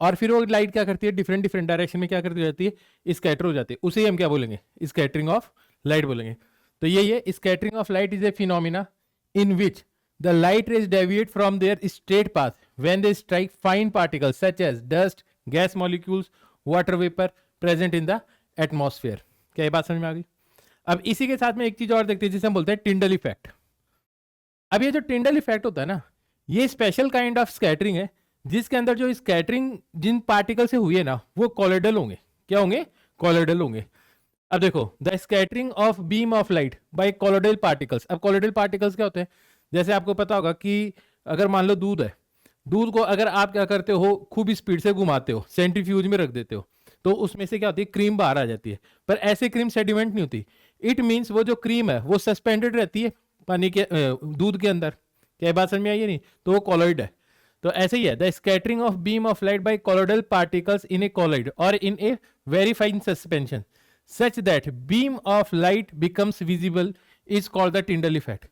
और फिर वो लाइट क्या करती है? डिफरेंट डिफरेंट डायरेक्शन में क्या करती जाती है? स्कैटर हो जाती है। उसे हम क्या बोलेंगे? स्कैटरिंग ऑफ लाइट बोलेंगे। तो ये scattering of light is a phenomena in which the light rays deviate from their straight path when they strike fine particles such as dust, gas molecules, water vapor present in the atmosphere। क्या ये बात समझ में आ गई? अब इसी के साथ में एक चीज और देखते हैं जिसे हम बोलते हैं टिंडल इफेक्ट। अब ये जो टिंडल इफेक्ट होता है ना, ये स्पेशल काइंड ऑफ स्कैटरिंग है जिसके अंदर जो स्कैटरिंग जिन पार्टिकल से हुई है ना वो कॉलोइडल होंगे। क्या होंगे? कॉलोइडल होंगे। अब देखो, the scattering of beam of light by colloidal particles. अब कॉलोइडल पार्टिकल्स क्या होते हैं? जैसे आपको पता होगा कि अगर मान लो दूध है, दूध को अगर आप क्या करते हो? खूब स्पीड से घुमाते हो, सेंट्रीफ्यूज में रख देते हो, तो उसमें से क्या होती है? क्रीम बाहर आ जाती है। पर ऐसे क्रीम सेडिमेंट नहीं होती। इट मीन्स वो जो क्रीम है वो सस्पेंडेड रहती है पानी के दूध के अंदर। क्या बात समझ में आई है? नहीं? तो वो कॉलोइड है। तो ऐसे ही है, the scattering of beam of light by colloidal particles in a colloid और in a very fine suspension such that beam of light becomes visible is called the Tyndall effect.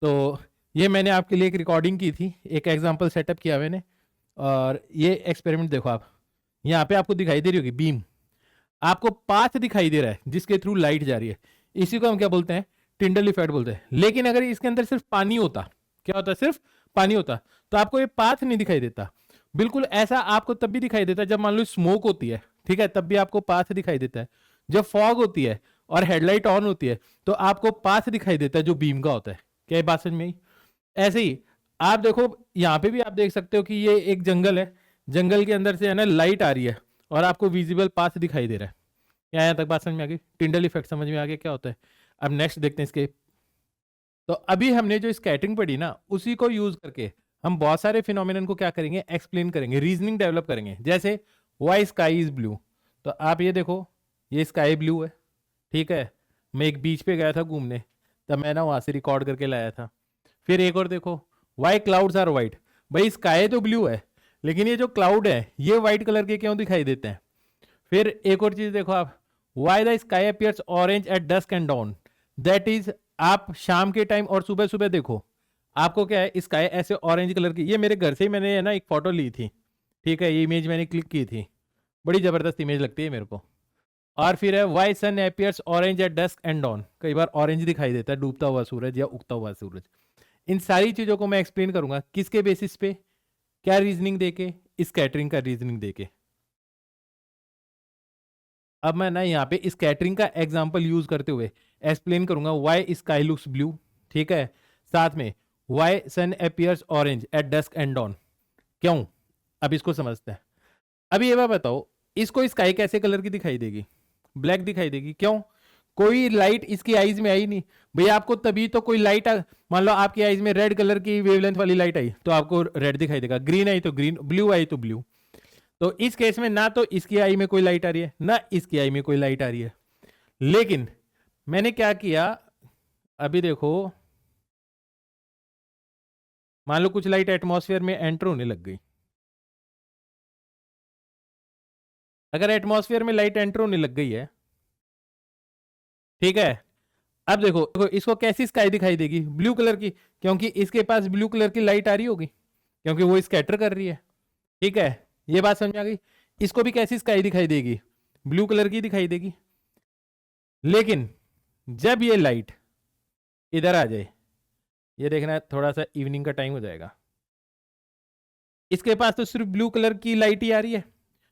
तो ये मैंने आपके लिए एक रिकॉर्डिंग की थी, एक एग्जांपल सेटअप किया मैंने, और ये एक्सपेरिमेंट देखो आप, यहाँ पे आपको दिखाई दे रही होगी बीम, आपको पाथ दिखाई दे रहा है जिसके थ्रू लाइट जा रही है। इसी को हम क्या बोलते हैं? टिंडल इफेक्ट बोलते हैं। लेकिन अगर इसके अंदर सिर्फ पानी होता, क्या होता? सिर्फ पानी होता, तो आपको ये पाथ नहीं दिखाई देता। बिल्कुल ऐसा आपको तब भी दिखाई देता है जब मान लो स्मोक होती है, ठीक है, तब भी आपको पाथ दिखाई देता है। जब फॉग होती है और हेडलाइट ऑन होती है तो आपको पाथ दिखाई देता है जो बीम का होता है। क्या ये बात समझ में आई? ऐसे ही आप देखो, यहाँ पे भी आप देख सकते हो कि ये एक जंगल है, जंगल के अंदर से है ना लाइट आ रही है और आपको विजिबल पाथ दिखाई दे रहा है। क्या यहाँ तक बात समझ में आ गई? टिंडल इफेक्ट समझ में आ गया क्या होता है? अब नेक्स्ट देखते हैं इसके। तो अभी हमने जो स्कैटरिंग पढ़ी ना, उसी को यूज करके हम बहुत सारे फिनोमिनन को क्या करेंगे? एक्सप्लेन करेंगे, रीजनिंग डेवलप करेंगे। जैसे वाई स्काई इज ब्लू, तो आप ये देखो, ये स्काई ब्लू है, ठीक है। मैं एक बीच पे गया था घूमने, तब मैं ना वहां से रिकॉर्ड करके लाया था। फिर एक और देखो, वाई क्लाउड्स आर वाइट। भाई स्काई तो ब्लू है, लेकिन ये जो क्लाउड है ये व्हाइट कलर के क्यों दिखाई देते हैं? फिर एक और चीज देखो आप, why the sky appears orange at dusk and dawn. That is, आप शाम के टाइम और सुबह सुबह देखो, आपको क्या है? स्काई ऐसे ऑरेंज कलर की। ये मेरे घर से ही मैंने है ना एक फोटो ली थी, ठीक है, ये इमेज मैंने क्लिक की थी, बड़ी जबरदस्त इमेज लगती है मेरे को। और फिर है why sun appears orange at dusk and dawn. कई बार ऑरेंज दिखाई देता है, डूबता हुआ सूरज या उगता हुआ सूरज। इन सारी चीजों को मैं एक्सप्लेन करूंगा किसके बेसिस पे? क्या रीजनिंग देके? स्कैटरिंग का रीजनिंग देके। अब मैं ना यहाँ पे स्कैटरिंग का एग्जांपल यूज करते हुए एक्सप्लेन करूंगा व्हाई स्काई लुक्स ब्लू, ठीक है, साथ में why sun appears orange at dusk and dawn, क्यों, अब इसको समझते हैं। अभी ये बात बताओ, इसको स्काई कैसे कलर की दिखाई देगी, ब्लैक दिखाई देगी, क्यों, कोई लाइट इसकी आईज में आई नहीं भैया, आपको तभी तो कोई लाइट, मान लो आपकी आईज में रेड कलर की वेवलेंथ वाली लाइट आई तो आपको रेड दिखाई देगा, ग्रीन आई तो ग्रीन, ब्लू आई तो ब्लू। तो इस केस में ना तो इसकी आई में कोई लाइट आ रही है ना इसकी आई में कोई लाइट आ रही है। लेकिन मैंने क्या किया, अभी देखो, मान लो कुछ लाइट एटमॉस्फेयर में एंटर होने लग गई। अगर एटमॉस्फेयर में लाइट एंटर होने लग गई है, ठीक है, अब देखो, इसको कैसी स्काई दिखाई देगी, ब्लू कलर की, क्योंकि इसके पास ब्लू कलर की लाइट आ रही होगी, क्योंकि वो स्कैटर कर रही है, ठीक है, ये बात समझ आ गई। इसको भी कैसी स्काई दिखाई देगी, ब्लू कलर की दिखाई देगी। लेकिन जब ये लाइट इधर आ जाए, ये देखना थोड़ा सा इवनिंग का टाइम हो जाएगा, इसके पास तो सिर्फ ब्लू कलर की लाइट ही आ रही है,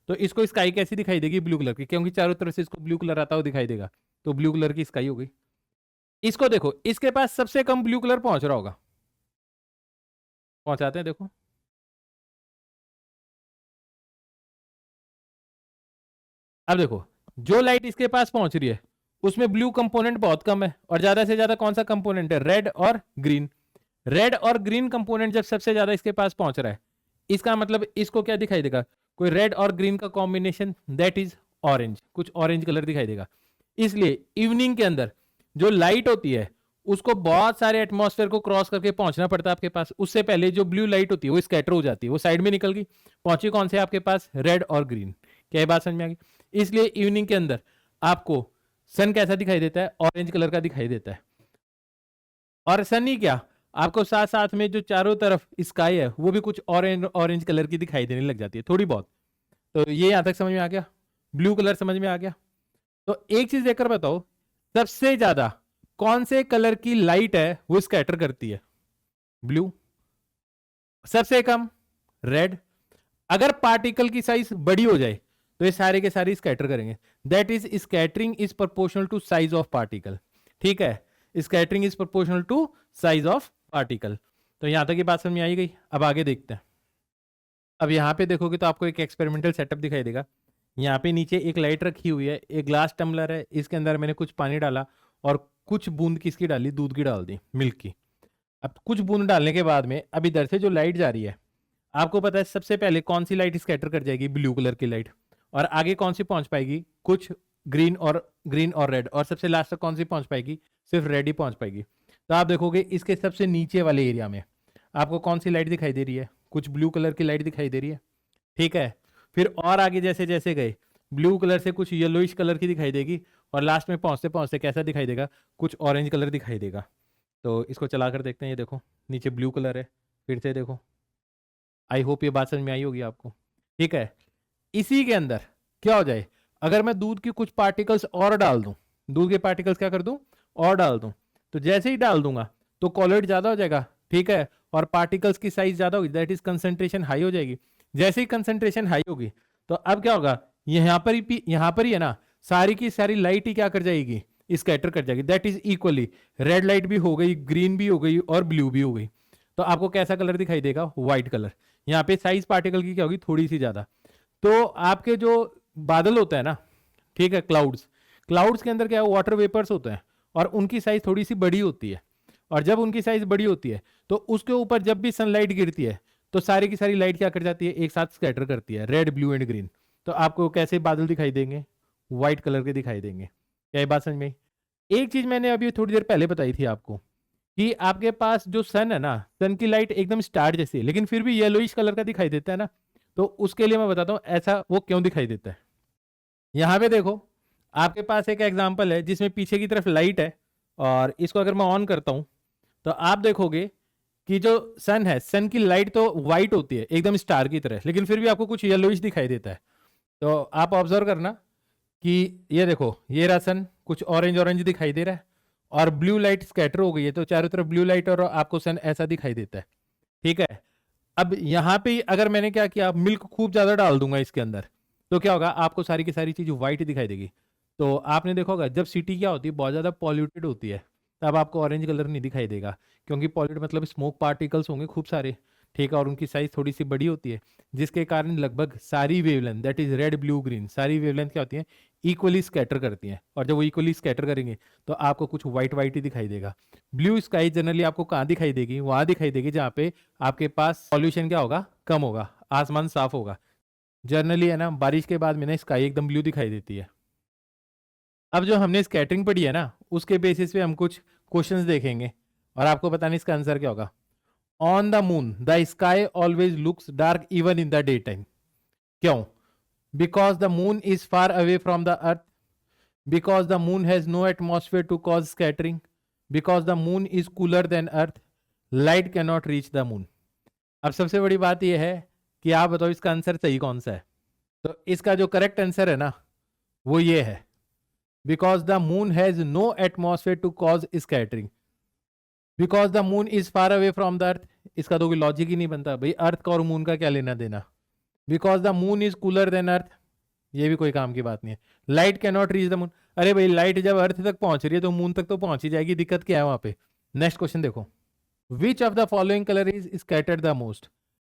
तो इसको स्काई कैसी दिखाई देगी, ब्लू कलर की, क्योंकि चारों तरफ से इसको ब्लू कलर आता हुआ दिखाई देगा, तो ब्लू कलर की स्काई हो गई। इसको देखो, इसके पास सबसे कम ब्लू कलर पहुंच रहा होगा, पहुंचाते हैं, देखो, अब देखो, जो लाइट इसके पास पहुंच रही है उसमें ब्लू कंपोनेंट बहुत कम है, और ज्यादा से ज्यादा कौन सा कंपोनेंट है, रेड और ग्रीन। रेड और ग्रीन कंपोनेंट जब सबसे ज्यादा इसके पास पहुंच रहा है, इसका मतलब इसको क्या दिखाई देगा, कोई रेड और ग्रीन का कॉम्बिनेशन, दैट इज ऑरेंज, कुछ ऑरेंज कलर दिखाई देगा। इसलिए इवनिंग के अंदर जो लाइट होती है उसको बहुत सारे एटमॉस्फेयर को क्रॉस करके पहुंचना पड़ता है आपके पास, उससे पहले जो ब्लू लाइट होती है वो स्कैटर हो जाती है, वो साइड में निकल गई, पहुंची कौन से आपके पास, रेड और ग्रीन। क्या ये बात समझ में आ गई? इसलिए इवनिंग के अंदर आपको सन कैसा दिखाई देता है, ऑरेंज कलर का दिखाई देता है। और सन ही क्या, आपको साथ साथ में जो चारों तरफ स्काई है वो भी कुछ ऑरेंज ऑरेंज कलर की दिखाई देने लग जाती है थोड़ी बहुत। तो ये यहां तक समझ में आ गया, ब्लू कलर समझ में आ गया। तो एक चीज देखकर बताओ, सबसे ज्यादा कौन से कलर की लाइट है वो स्कैटर करती है, ब्लू, सबसे कम रेड। अगर पार्टिकल की साइज बड़ी हो जाए तो ये सारे के सारे स्कैटर करेंगे, that is scattering is proportional to size of particle, ठीक है, scattering is proportional to size of particle. तो यहां तक ये बात समझ में आई गई। अब आगे देखते हैं। अब यहाँ पे देखोगे तो आपको एक एक्सपेरिमेंटल सेटअप दिखाई देगा। यहाँ पे नीचे एक लाइट रखी हुई है, एक ग्लास टम्बलर है, इसके अंदर मैंने कुछ पानी डाला और कुछ बूंद किसकी डाली, दूध की डाल दी, मिल्क की। अब कुछ बूंद डालने के बाद में अब इधर से जो लाइट जा रही है, आपको पता है सबसे पहले कौन सी लाइट स्कैटर कर जाएगी, ब्लू कलर की लाइट, और आगे कौन सी पहुंच पाएगी, कुछ ग्रीन और रेड, और सबसे लास्ट तक कौन सी पहुंच पाएगी, सिर्फ रेड ही पहुंच पाएगी। तो आप देखोगे इसके सबसे नीचे वाले एरिया में आपको कौन सी लाइट दिखाई दे रही है, कुछ ब्लू कलर की लाइट दिखाई दे रही है, ठीक है। फिर और आगे जैसे जैसे गए ब्लू कलर से कुछ येलोइश कलर की दिखाई देगी, और लास्ट में पहुंचते पहुंचते कैसा दिखाई देगा, कुछ ऑरेंज कलर दिखाई देगा। तो इसको चला कर देखते हैं, ये देखो नीचे ब्लू कलर है, फिर से देखो। आई होप ये बात समझ में आई होगी आपको, ठीक है। इसी के अंदर क्या हो जाए, अगर मैं दूध की कुछ पार्टिकल्स और डाल दूं, दूध के पार्टिकल्स क्या कर दूं, और डाल दूं, तो जैसे ही डाल दूंगा तो कॉलोइड ज्यादा हो जाएगा, ठीक है, और पार्टिकल्स की साइज ज्यादा होगी, दैट इज कंसंट्रेशन हाई हो जाएगी। जैसे ही कंसंट्रेशन हाई होगी तो अब क्या होगा, यहाँ पर ही है ना, सारी की सारी लाइट ही क्या कर जाएगी, स्कैटर कर जाएगी, that is equally, red light भी हो गई, ग्रीन भी हो गई और ब्लू भी हो गई। तो आपको कैसा कलर दिखाई देगा, व्हाइट कलर। यहाँ पे साइज पार्टिकल की क्या होगी, थोड़ी सी ज्यादा। तो आपके जो बादल होता है ना, ठीक है, क्लाउड्स के अंदर क्या है, वाटर वेपर्स होते हैं, और उनकी साइज थोड़ी सी बड़ी होती है, और जब उनकी साइज बड़ी होती है तो उसके ऊपर जब भी सनलाइट गिरती है तो सारी की सारी लाइट क्या कर जाती है, एक साथ स्कैटर करती है, रेड ब्लू एंड ग्रीन। तो आपको कैसे बादल दिखाई देंगे, व्हाइट कलर के दिखाई देंगे। क्या ये बात समझ में आई? एक चीज मैंने अभी थोड़ी देर पहले बताई थी आपको कि आपके पास जो सन है ना, सन की लाइट एकदम स्टार जैसी है, लेकिन फिर भी येलोइश कलर का दिखाई देता है ना। तो उसके लिए मैं बताता हूँ ऐसा वो क्यों दिखाई देता है। यहाँ पे देखो, आपके पास एक एग्जाम्पल है जिसमें पीछे की तरफ लाइट है, और इसको अगर मैं ऑन करता हूं तो आप देखोगे कि जो सन है, सन की लाइट तो व्हाइट होती है एकदम स्टार की तरह, लेकिन फिर भी आपको कुछ येलोइश दिखाई देता है। तो आप ऑब्जर्व करना कि ये देखो, ये रहा सन, कुछ ऑरेंज ऑरेंज दिखाई दे रहा है, और ब्लू लाइट स्कैटर हो गई है, तो चारों तरफ ब्लू लाइट और आपको सन ऐसा दिखाई देता है, ठीक है। अब यहाँ पे अगर मैंने क्या किया, मिल्क खूब ज्यादा डाल दूंगा इसके अंदर, तो क्या होगा, आपको सारी की सारी चीज व्हाइट दिखाई देगी। तो आपने देखा होगा जब सिटी क्या होती है, बहुत ज्यादा पॉल्यूटेड होती है, तब आपको ऑरेंज कलर नहीं दिखाई देगा, क्योंकि पॉल्यूट मतलब स्मोक पार्टिकल्स होंगे खूब सारे, ठीक है, और उनकी साइज थोड़ी सी बड़ी होती है, जिसके कारण लगभग सारी wavelength, that is red blue green, सारी वेवलेंथ क्या होती है, इक्वली स्कैटर करती हैं, और जब वो इक्वली स्कैटर करेंगे तो आपको कुछ व्हाइट व्हाइट ही दिखाई देगा। ब्लू स्काई जनरली आपको कहाँ दिखाई देगी, वहां दिखाई देगी जहाँ पे आपके पास पॉल्यूशन क्या होगा, कम होगा, आसमान साफ होगा। जनरली है ना, बारिश के बाद में ना स्काई एकदम ब्लू दिखाई देती है। अब जो हमने स्कैटरिंग पढ़ी है ना, उसके बेसिस पे हम कुछ क्वेश्चंस देखेंगे और आपको बताना इसका आंसर क्या होगा। On the moon the sky always looks dark even in the day time. क्यों? Because the moon is far away from the earth, because the moon has no atmosphere to cause scattering, because the moon is cooler than earth, light can not reach the moon. अब सबसे बड़ी बात यह है कि आप बताओ इसका आंसर सही कौन सा है। तो इसका जो करेक्ट आंसर है ना, वो ये है, because the moon has no atmosphere to cause scattering, because the moon is far away from the earth. इसका तो कोई लॉजिक ही नहीं बनता भाई, अर्थ का और मून का क्या लेना देना। Because the moon is cooler than earth, ये भी कोई काम की बात नहीं है। Light can not reach the moon, अरे भाई लाइट जब अर्थ तक पहुंच रही है तो मून तक तो पहुंच ही जाएगी, दिक्कत क्या है वहां पे। नेक्स्ट क्वेश्चन देखो, which of the following colour is scattered the most.